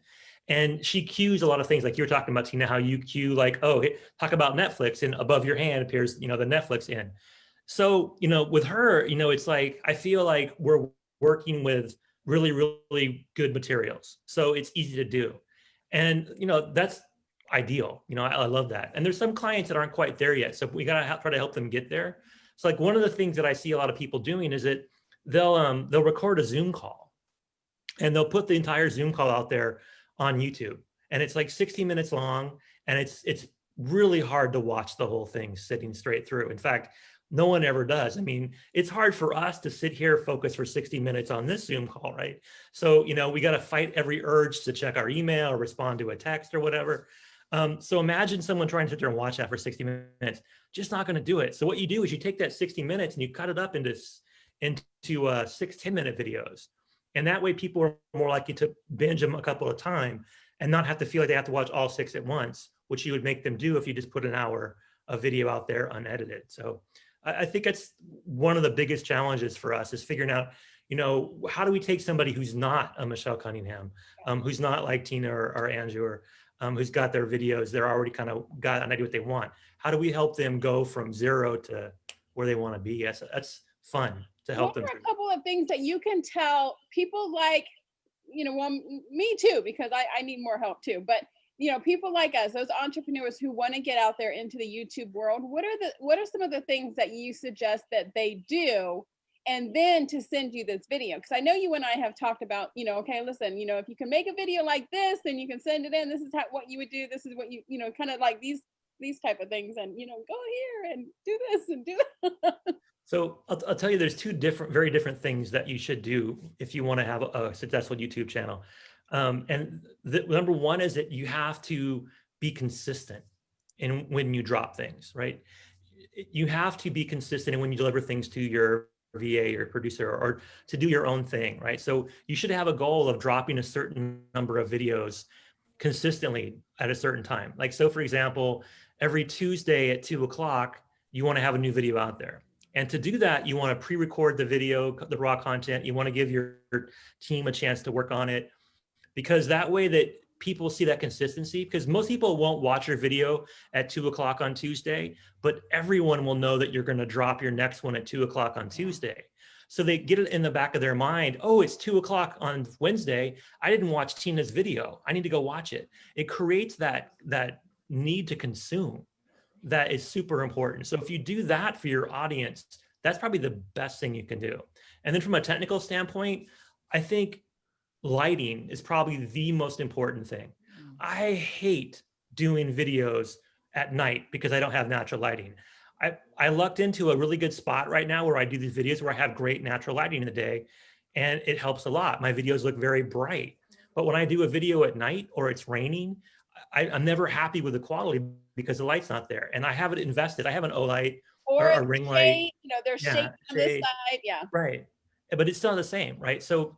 And she cues a lot of things, like you were talking about, Tina, how you cue like, oh, talk about Netflix, and above your hand appears, you know, the Netflix in. So, you know, with her, you know, it's like, I feel like we're working with really, really good materials. So it's easy to do. And, you know, that's ideal. You know, I love that. And there's some clients that aren't quite there yet. So we got to try to help them get there. So like one of the things that I see a lot of people doing is that they'll record a Zoom call, and they'll put the entire Zoom call out there on YouTube. And it's like 60 minutes long, and it's really hard to watch the whole thing sitting straight through. In fact, no one ever does. I mean, it's hard for us to sit here, focus for 60 minutes on this Zoom call, right? So, you know, we got to fight every urge to check our email or respond to a text or whatever. So imagine someone trying to sit there and watch that for 60 minutes, just not going to do it. So what you do is you take that 60 minutes and you cut it up into 6 10-minute videos. And that way people are more likely to binge them a couple of times and not have to feel like they have to watch all 6 at once, which you would make them do if you just put an hour of video out there unedited. So I think that's one of the biggest challenges for us, is figuring out, you know, how do we take somebody who's not a Michelle Cunningham, who's not like Tina or Andrew, or who's got their videos, they're already kind of got an idea what they want. How do we help them go from 0 to where they want to be? That's fun to help them. What are a couple of things that you can tell people, like, you know, well, me too, because I need more help too. But, people like us, those entrepreneurs who want to get out there into the YouTube world, what are some of the things that you suggest that they do, and then to send you this video? Because I know you and I have talked about, okay, listen, if you can make a video like this, then you can send it in. This is what you would do. This is what kind of like these type of things, and go here and do this and do that. So I'll tell you, there's two very different things that you should do if you want to have a successful YouTube channel. And the number one is that you have to be consistent in when you drop things, right? You have to be consistent in when you deliver things to your VA or producer, or to do your own thing, right? So you should have a goal of dropping a certain number of videos consistently at a certain time. Like, so for example, every Tuesday at 2:00, you want to have a new video out there. And to do that, you want to pre-record the video, the raw content. You want to give your team a chance to work on it, because that way that people see that consistency, because most people won't watch your video at 2:00 on Tuesday, but everyone will know that you're going to drop your next one at 2:00 on Tuesday. So they get it in the back of their mind. Oh, it's 2:00 on Wednesday. I didn't watch Tina's video. I need to go watch it. It creates that need to consume. That is super important. So if you do that for your audience, that's probably the best thing you can do. And then from a technical standpoint, I think lighting is probably the most important thing. I hate doing videos at night because I don't have natural lighting. I lucked into a really good spot right now where I do these videos where I have great natural lighting in the day, and it helps a lot. My videos look very bright. But when I do a video at night or it's raining, I'm never happy with the quality because the light's not there. And I haven't invested. I have an O-light or a ring light. There's shade on this side. Yeah. Right. But it's still the same, right? So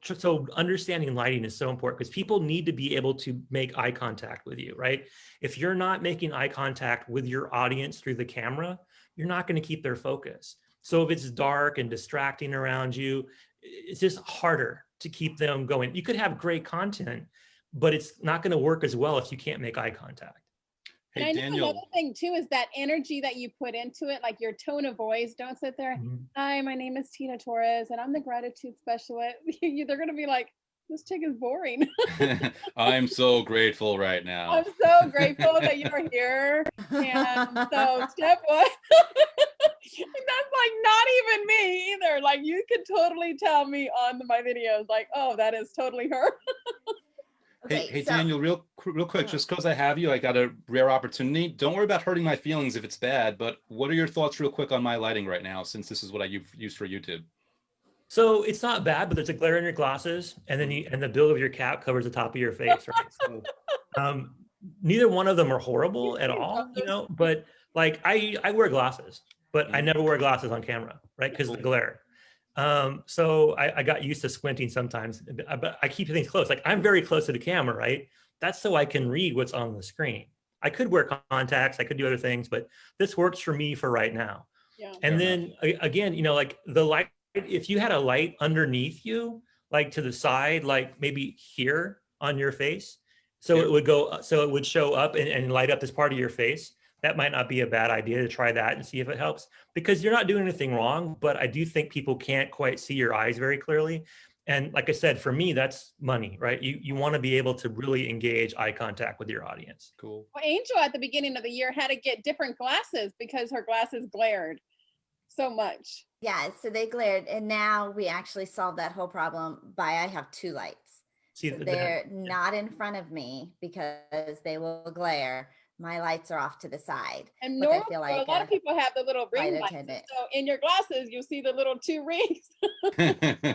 understanding lighting is so important, because people need to be able to make eye contact with you, right? If you're not making eye contact with your audience through the camera, you're not going to keep their focus. So if it's dark and distracting around you, it's just harder to keep them going. You could have great content, but it's not going to work as well if you can't make eye contact. Hey, and I know Daniel, another thing too is that energy that you put into it, like your tone of voice. Don't sit there, hi, my name is Tina Torres and I'm the gratitude specialist. They're going to be like, this chick is boring. I'm so grateful right now. I'm so grateful that you're here. And so step one, and that's like not even me either. Like, you could totally tell me on my videos, like, oh, that is totally her. Okay, hey, Daniel, real quick, just because I have you, I got a rare opportunity. Don't worry about hurting my feelings if it's bad, but what are your thoughts real quick on my lighting right now, since this is what I used for YouTube? So it's not bad, but there's a glare in your glasses, and then the bill of your cap covers the top of your face, right? So neither one of them are horrible at all, but like I wear glasses, but I never wear glasses on camera, right? Because of the glare. So I got used to squinting sometimes, but I keep things close. Like, I'm very close to the camera, right? That's so I can read what's on the screen. I could wear contacts, I could do other things, but this works for me for right now. Yeah. And then again, like the light, if you had a light underneath you, like to the side, like maybe here on your face, so it would show up and light up this part of your face. That might not be a bad idea to try that and see if it helps, because you're not doing anything wrong, but I do think people can't quite see your eyes very clearly. And like I said, for me, that's money, right? You want to be able to really engage eye contact with your audience. Cool. Well, Angel at the beginning of the year had to get different glasses because her glasses glared so much. Yeah, so they glared, and now we actually solved that whole problem by I have two lights. So they're not in front of me because they will glare. My lights are off to the side. And normally, I feel like a lot of people have the little ring lights. So in your glasses, you'll see the little two rings.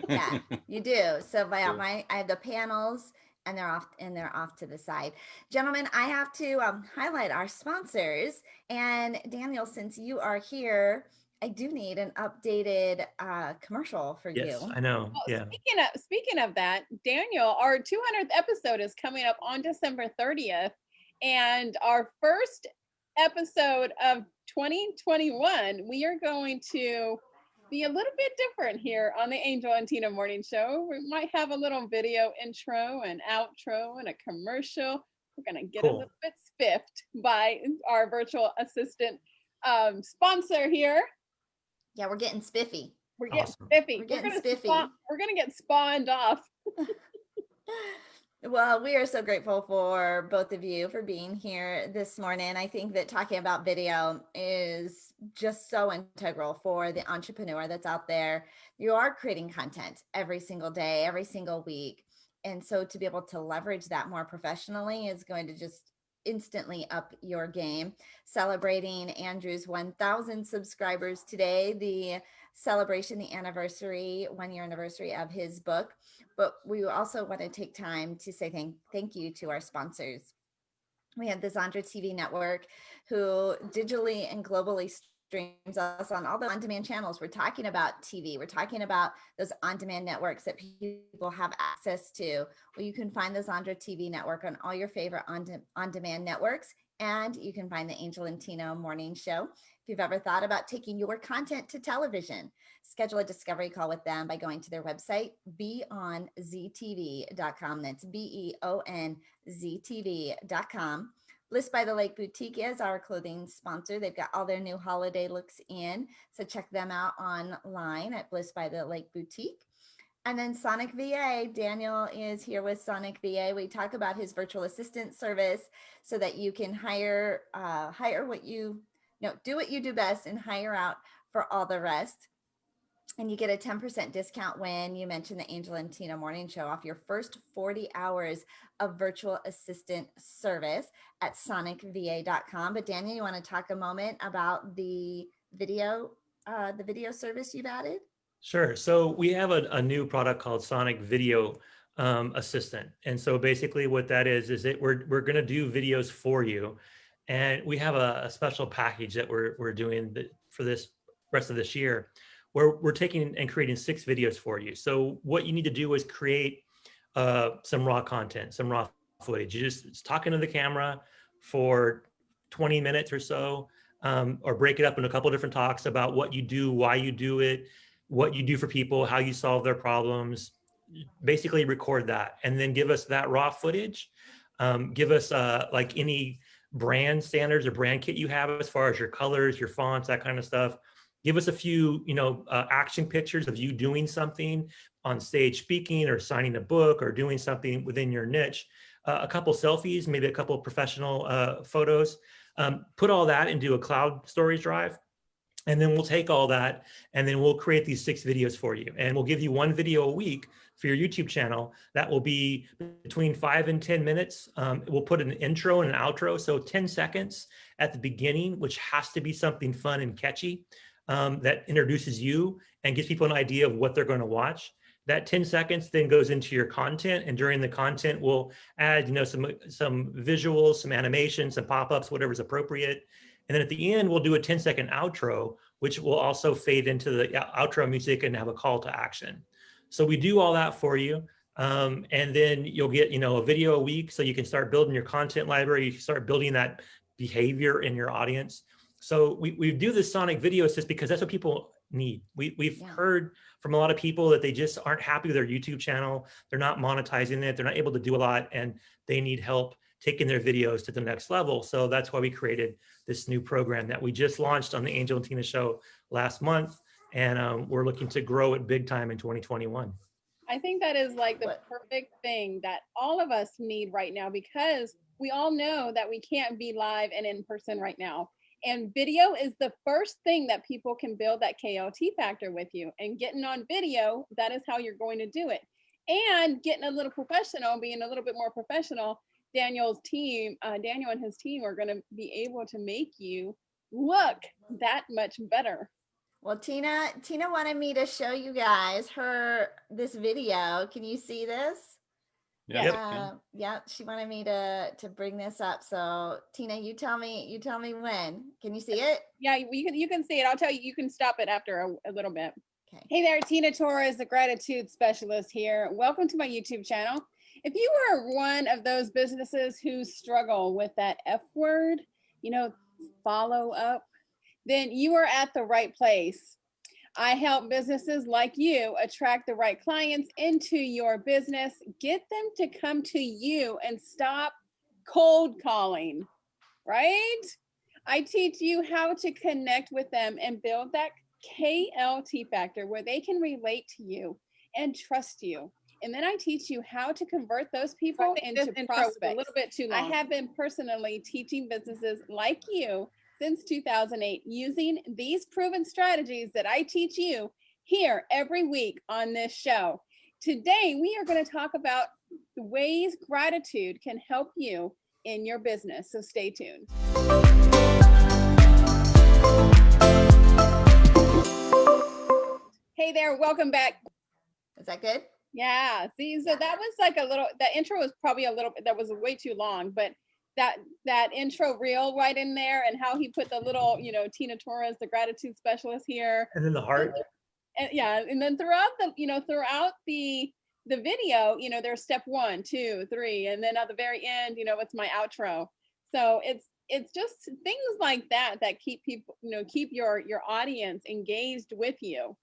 Yeah, you do. So I have the panels, and they're off to the side. Gentlemen, I have to highlight our sponsors. And Daniel, since you are here, I do need an updated commercial for you. Yes, I know. Well, yeah. Speaking of that, Daniel, our 200th episode is coming up on December 30th. And our first episode of 2021, we are going to be a little bit different here on the Angel and Tina Morning Show. We might have a little video intro and outro and a commercial. We're going to get a little bit spiffed by our virtual assistant sponsor here. Yeah, we're getting spiffy. We're getting spiffy. We're getting spiffy. We're going to get spawned off. Well, we are so grateful for both of you for being here this morning. I think that talking about video is just so integral for the entrepreneur that's out there. You are creating content every single day, every single week. And so to be able to leverage that more professionally is going to just instantly up your game. Celebrating Andrew's 1,000 subscribers today, the celebration, the anniversary, 1 year anniversary of his book. But we also want to take time to say thank you to our sponsors. We have the Zandra TV network, who digitally and globally streams us on all the on-demand channels. We're talking about TV. We're talking about those on-demand networks that people have access to. Well, you can find the Zandra TV network on all your favorite on-demand networks. And you can find the Angel and Tina morning show. If you've ever thought about taking your content to television, schedule a discovery call with them by going to their website, beonztv.com. That's beonztv.com. Bliss by the Lake Boutique is our clothing sponsor. They've got all their new holiday looks in. So check them out online at Bliss by the Lake Boutique. And then Sonic VA, Daniel is here with Sonic VA. We talk about his virtual assistant service so that you can hire what you do what you do best and hire out for all the rest. And you get a 10% discount when you mention the Angel and Tina morning show off your first 40 hours of virtual assistant service at sonicva.com. But Daniel, you want to talk a moment about the video service you've added? Sure. So we have a new product called Sonic Video Assistant. And so basically what that is that we're going to do videos for you. And we have a special package that we're doing for this rest of this year, where we're taking and creating 6 videos for you. So what you need to do is create some raw content, some raw footage. You just talking to the camera for 20 minutes or so, or break it up in a couple of different talks about what you do, why you do it, what you do for people, how you solve their problems. Basically record that and then give us that raw footage. Give us like any brand standards or brand kit you have as far as your colors, your fonts, that kind of stuff. Give us a few, action pictures of you doing something on stage, speaking or signing a book or doing something within your niche. A couple selfies, maybe a couple professional photos. Put all that into a cloud storage drive. And then we'll take all that and then we'll create these 6 videos for you. And we'll give you 1 video a week for your YouTube channel. That will be between 5 and 10 minutes. We'll put an intro and an outro. So 10 seconds at the beginning, which has to be something fun and catchy that introduces you and gives people an idea of what they're going to watch. That 10 seconds then goes into your content. And during the content, we'll add, some visuals, some animation, some pop-ups, whatever's appropriate. And then at the end, we'll do a 10-second outro, which will also fade into the outro music and have a call to action. So we do all that for you. And then you'll get, a video a week. So you can start building your content library. You can start building that behavior in your audience. So we do this Sonic Video Assist because that's what people need. We've heard from a lot of people that they just aren't happy with their YouTube channel. They're not monetizing it. They're not able to do a lot and they need help taking their videos to the next level. So that's why we created this new program that we just launched on the Angel and Tina show last month. And we're looking to grow it big time in 2021. I think that is like the perfect thing that all of us need right now, because we all know that we can't be live and in person right now. And video is the first thing that people can build that KLT factor with you. And getting on video, that is how you're going to do it. And getting a little professional, being a little bit more professional, Daniel and his team are going to be able to make you look that much better. Well, Tina wanted me to show you guys this video. Can you see this? Yeah. She wanted me to bring this up. So Tina, you tell me when. Can you see it? Yeah, you can see it. I'll tell you, you can stop it after a little bit. Okay. Hey there, Tina Torres, the gratitude specialist here. Welcome to my YouTube channel. If you are one of those businesses who struggle with that F word, follow up, then you are at the right place. I help businesses like you attract the right clients into your business, get them to come to you and stop cold calling, right? I teach you how to connect with them and build that KLT factor where they can relate to you and trust you. And then I teach you how to convert those people into prospects. A little bit too long. I have been personally teaching businesses like you since 2008 using these proven strategies that I teach you here every week on this show. Today, we are going to talk about the ways gratitude can help you in your business. So stay tuned. Hey there, welcome back. Is that good? Yeah, see, so that was like that intro was probably that was way too long, but that intro reel right in there, and how he put the little, Tina Torres, the gratitude specialist here. And then the heart. And yeah, and then throughout the video, there's step 1, 2, 3, and then at the very end, it's my outro. So it's just things like that keep people, keep your audience engaged with you.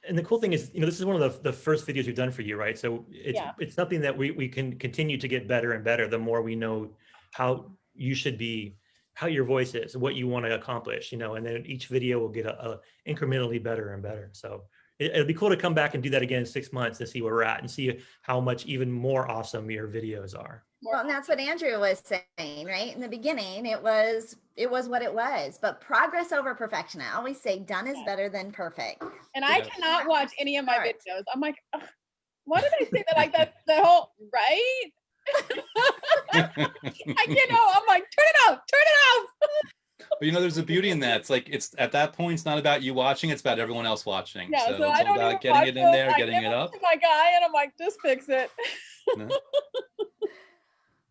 And the cool thing is, this is one of the first videos we've done for you, right? So it's something that we can continue to get better and better the more we know how you should be, how your voice is, what you want to accomplish, and then each video will get a incrementally better and better. So it'll be cool to come back and do that again in 6 months to see where we're at and see how much even more awesome your videos are. Well, and that's what Andrew was saying, right? In the beginning, it was what it was, but progress over perfection. I always say done is better than perfect. And I cannot watch any of my videos. I'm like, why did I say that like that? The whole, right? I'm like, turn it off. But there's a beauty in that. It's like, it's at that point, it's not about you watching, it's about everyone else watching. Yeah, so it's all about getting it in there, getting it up. My guy, and I'm like, just fix it. No.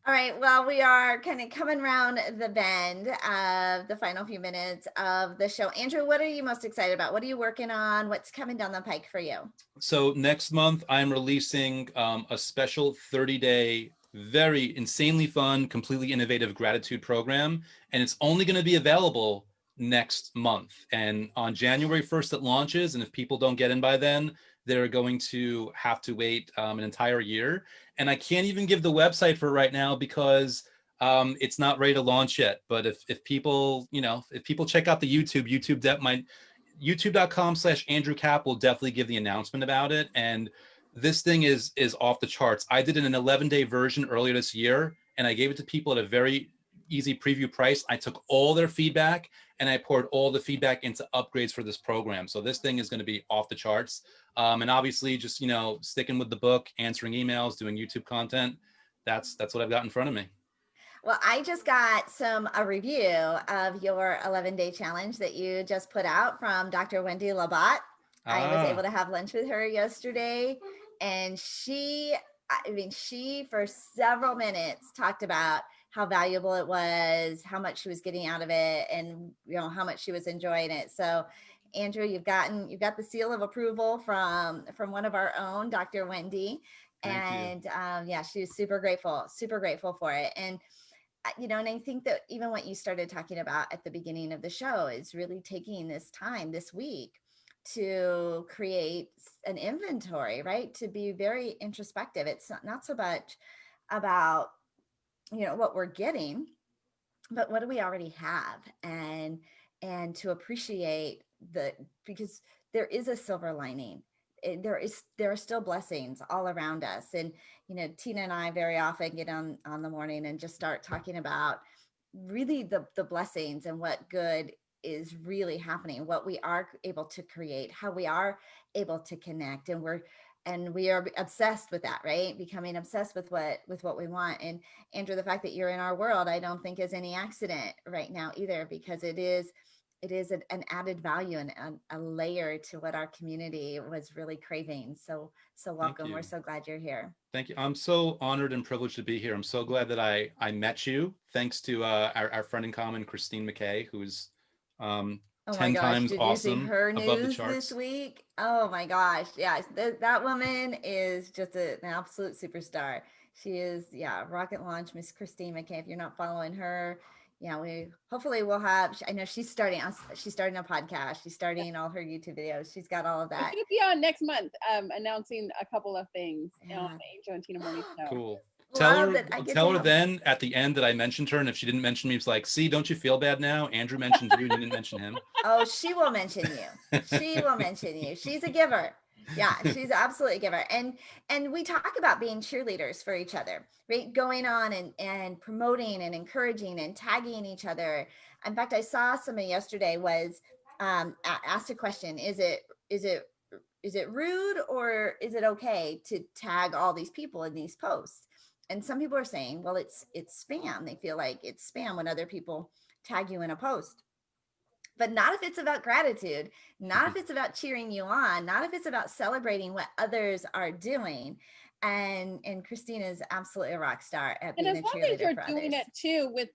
All right, well, we are kind of coming around the bend of the final few minutes of the show. Andrew, what are you most excited about? What are you working on? What's coming down the pike for you? So next month, I'm releasing a special 30-day, very insanely fun, completely innovative gratitude program. And it's only going to be available next month. And on January 1st, it launches. And if people don't get in by then, they're going to have to wait an entire year. And I can't even give the website for right now because it's not ready to launch yet. But if people, if people check out the YouTube.com/Andrew Kap will definitely give the announcement about it. And this thing is off the charts. I did an 11-day version earlier this year, and I gave it to people at a very easy preview price. I took all their feedback and I poured all the feedback into upgrades for this program. So this thing is going to be off the charts. And obviously just, sticking with the book, answering emails, doing YouTube content. That's what I've got in front of me. Well, I just got a review of your 11-day challenge that you just put out from Dr. Wendy Labat. I was able to have lunch with her yesterday, and she for several minutes talked about how valuable it was, how much she was getting out of it, and how much she was enjoying it. So Andrew, you've got the seal of approval from one of our own, Dr. Wendy. Thank you. She was super grateful for it. And and I think that even what you started talking about at the beginning of the show is really taking this time this week to create an inventory, right? To be very introspective. It's not so much about what we're getting, but what do we already have, and to appreciate because there is a silver lining. There are still blessings all around us. And Tina and I very often get on the morning and just start talking about really the blessings and what good is really happening, what we are able to create, how we are able to connect, and we are obsessed with that, right? Becoming obsessed with what we want. And Andrew, the fact that you're in our world, I don't think is any accident right now either, because it is an added value and a layer to what our community was really craving. So welcome. We're so glad you're here. Thank you. I'm so honored and privileged to be here. I'm so glad that I met you, thanks to our friend in common, Christine McKay, who's 10 times awesome. Did you see her above the news charts this week? Oh my gosh. Yeah, that woman is just an absolute superstar. She is, rocket launch, Miss Christine McKay. If you're not following her, hopefully we'll have, I know she's starting a podcast. She's starting all her YouTube videos. She's got all of that. She'll be on next month, announcing a couple of things on the Angel and Tina Morning Show. Cool. Tell her then at the end that I mentioned her, and if she didn't mention me, it's like, see, don't you feel bad now? Andrew mentioned you, didn't mention him. Oh, she will mention you. She will mention you. She's a giver. Yeah, she's absolutely a giver. And we talk about being cheerleaders for each other, right? Going on and promoting and encouraging and tagging each other. In fact, I saw somebody yesterday was asked a question, is it rude or is it okay to tag all these people in these posts? And some people are saying, well, it's spam. They feel like it's spam when other people tag you in a post. But not if it's about gratitude, not if it's about cheering you on, not if it's about celebrating what others are doing. And Christina is absolutely a rock star at being a cheerleader for others. And as long as you're doing it too with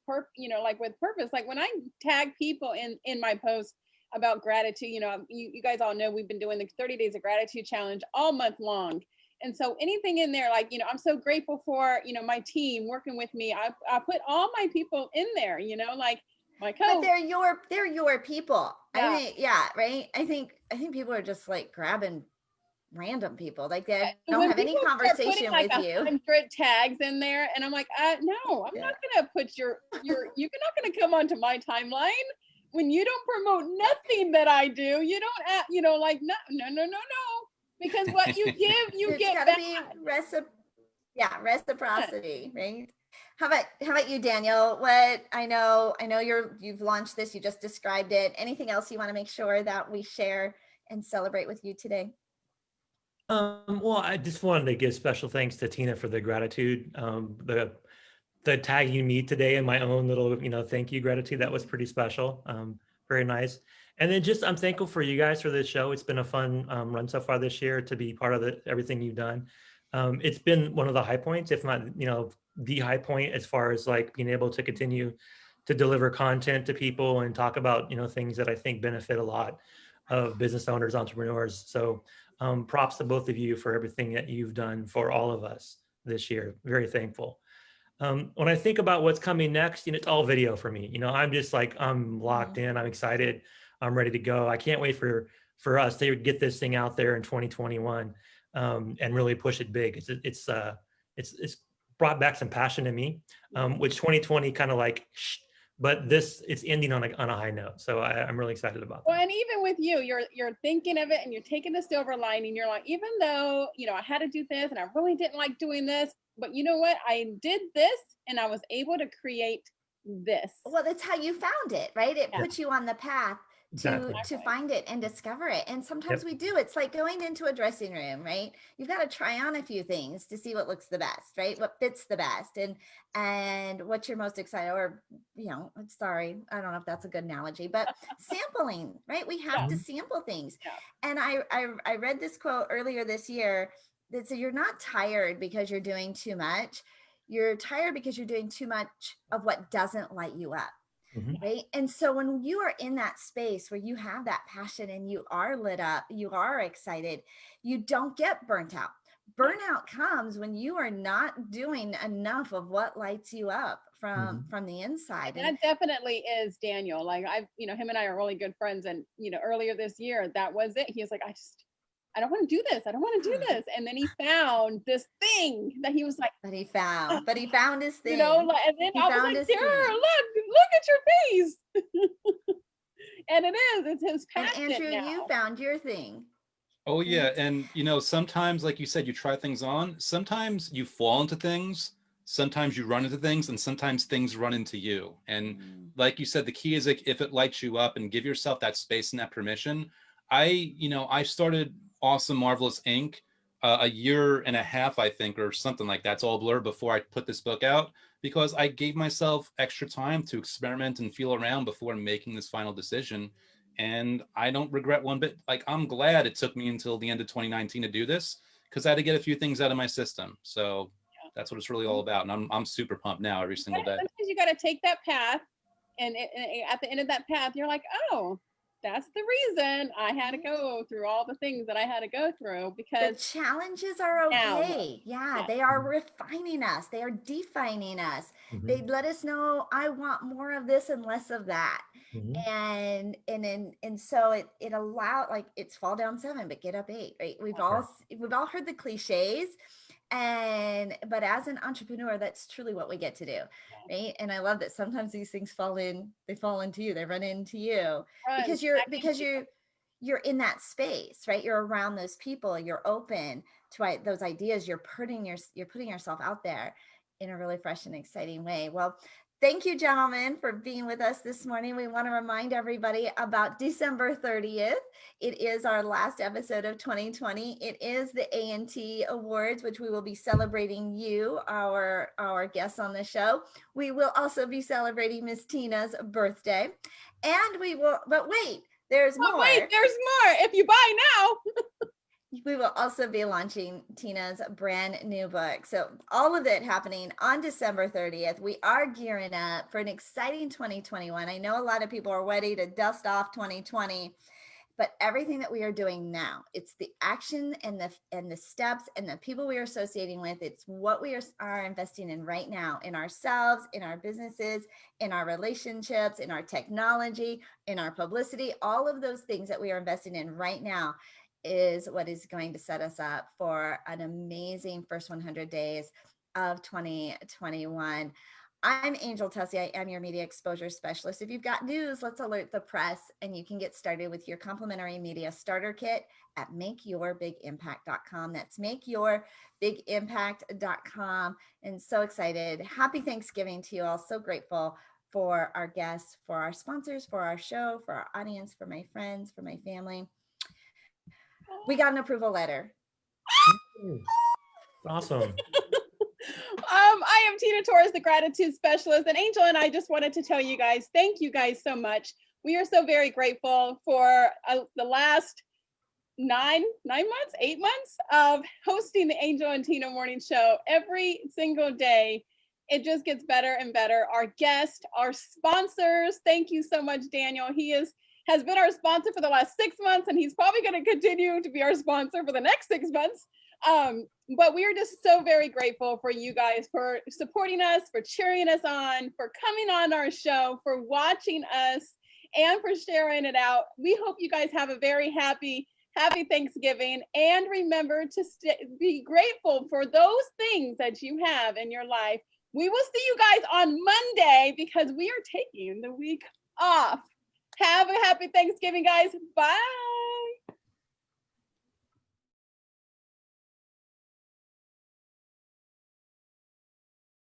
like with purpose, like when I tag people in my post about gratitude, you guys all know we've been doing the 30 days of gratitude challenge all month long. And so anything in there, like, I'm so grateful for, my team working with me. I put all my people in there, like my coach. But they're your people. Yeah. I think, yeah, right. I think people are just like grabbing random people, like they don't have any conversation with you. 100 tags in there, and I'm like, no, I'm not gonna put you're not gonna come onto my timeline when you don't promote nothing that I do. You don't like no, because what you give, you get back. Be reciprocity, right? How about you, Daniel? What I know you've launched this, you just described it. Anything else you want to make sure that we share and celebrate with you today? Well, I just wanted to give special thanks to Tina for the gratitude, the tagging me today in my own little, thank you gratitude. That was pretty special. Very nice. And then just, I'm thankful for you guys for this show. It's been a fun run so far this year to be part of everything you've done. It's been one of the high points, if not, the high point as far as like being able to continue to deliver content to people and talk about, things that I think benefit a lot of business owners, entrepreneurs. So props to both of you for everything that you've done for all of us this year. Very thankful. When I think about what's coming next, it's all video for me. I'm just like, I'm locked in, I'm excited, I'm ready to go. I can't wait for us to get this thing out there in 2021 and really push it big. It's brought back some passion in me, which 2020 kind of like, but it's ending on a high note. So I'm really excited about that. Well, and even with you, you're thinking of it and you're taking the silver lining. You're like, even though, I had to do this and I really didn't like doing this, but you know what? I did this and I was able to create this. Well, that's how you found it, right? It puts you on the path Exactly. to find it and discover it. And sometimes we do. It's like going into a dressing room, right? You've got to try on a few things to see what looks the best, right? What fits the best and what you're most excited, or, sorry, I don't know if that's a good analogy, but sampling, right? We have to sample things. Yeah. And I read this quote earlier this year that said, you're not tired because you're doing too much. You're tired because you're doing too much of what doesn't light you up. Mm-hmm. Right. And so when you are in that space where you have that passion and you are lit up, you are excited, you don't get burnt out. Burnout comes when you are not doing enough of what lights you up from the inside. And that definitely is Daniel. Like him and I are really good friends. And, earlier this year, that was it. He was like, I don't want to do this. I don't want to do this. And then he found this thing that he was like, but he found his thing. And then I was like, Sarah, look at your face. And it's his passion. And Andrew, now. You found your thing. Oh yeah. And sometimes, like you said, you try things on, sometimes you fall into things, sometimes you run into things, and sometimes things run into you. And like you said, the key is like, if it lights you up, and give yourself that space and that permission. I started Awesome Marvelous Inc. A year and a half, I think, or something like that. It's all blur before I put this book out, because I gave myself extra time to experiment and feel around before making this final decision. And I don't regret one bit. Like, I'm glad it took me until the end of 2019 to do this, because I had to get a few things out of my system. So that's what it's really all about. And I'm super pumped now every single day. Sometimes you got to take that path, and at the end of that path, you're like, oh, that's the reason I had to go through all the things that I had to go through, because the challenges are okay. Yeah, they are refining us. They are defining us. Mm-hmm. They let us know, I want more of this and less of that. Mm-hmm. And so it allowed, like, it's fall down 7, but get up 8, right? We've all heard the cliches. But as an entrepreneur, that's truly what we get to do, right? And I love that sometimes these things fall into you, they run into you, because you're in that space, right? You're around those people, you're open to those ideas, you're putting yourself out there in a really fresh and exciting way. Well, thank you, gentlemen, for being with us this morning. We want to remind everybody about December 30th. It is our last episode of 2020. It is the A&T Awards, which we will be celebrating you, our guests on the show. We will also be celebrating Miss Tina's birthday. And we will, but wait, there's more. Wait, there's more. If you buy now. We will also be launching Tina's brand new book. So all of it happening on December 30th. We are gearing up for an exciting 2021. I know a lot of people are ready to dust off 2020, but everything that we are doing now, it's the action and the steps and the people we are associating with. It's what we are investing in right now, in ourselves, in our businesses, in our relationships, in our technology, in our publicity. All of those things that we are investing in right now is what is going to set us up for an amazing first 100 days of 2021. I'm Angel Tussey. I am your media exposure specialist. If you've got news, let's alert the press, and you can get started with your complimentary media starter kit at makeyourbigimpact.com. That's makeyourbigimpact.com. And so excited. Happy Thanksgiving to you all. So grateful for our guests, for our sponsors, for our show, for our audience, for my friends, for my family. We got an approval letter. Awesome. I am Tina Torres, the gratitude specialist, and Angel and I just wanted to tell you guys, thank you guys so much. We are so very grateful for the last 8 months of hosting the Angel and Tina Morning Show every single day. It just gets better and better. Our guests, our sponsors, thank you so much, Daniel. He has been our sponsor for the last 6 months, and he's probably going to continue to be our sponsor for the next 6 months. But we are just so very grateful for you guys, for supporting us, for cheering us on, for coming on our show, for watching us, and for sharing it out. We hope you guys have a very happy Thanksgiving, and remember to be grateful for those things that you have in your life. We will see you guys on Monday because we are taking the week off. Have a happy Thanksgiving, guys. Bye.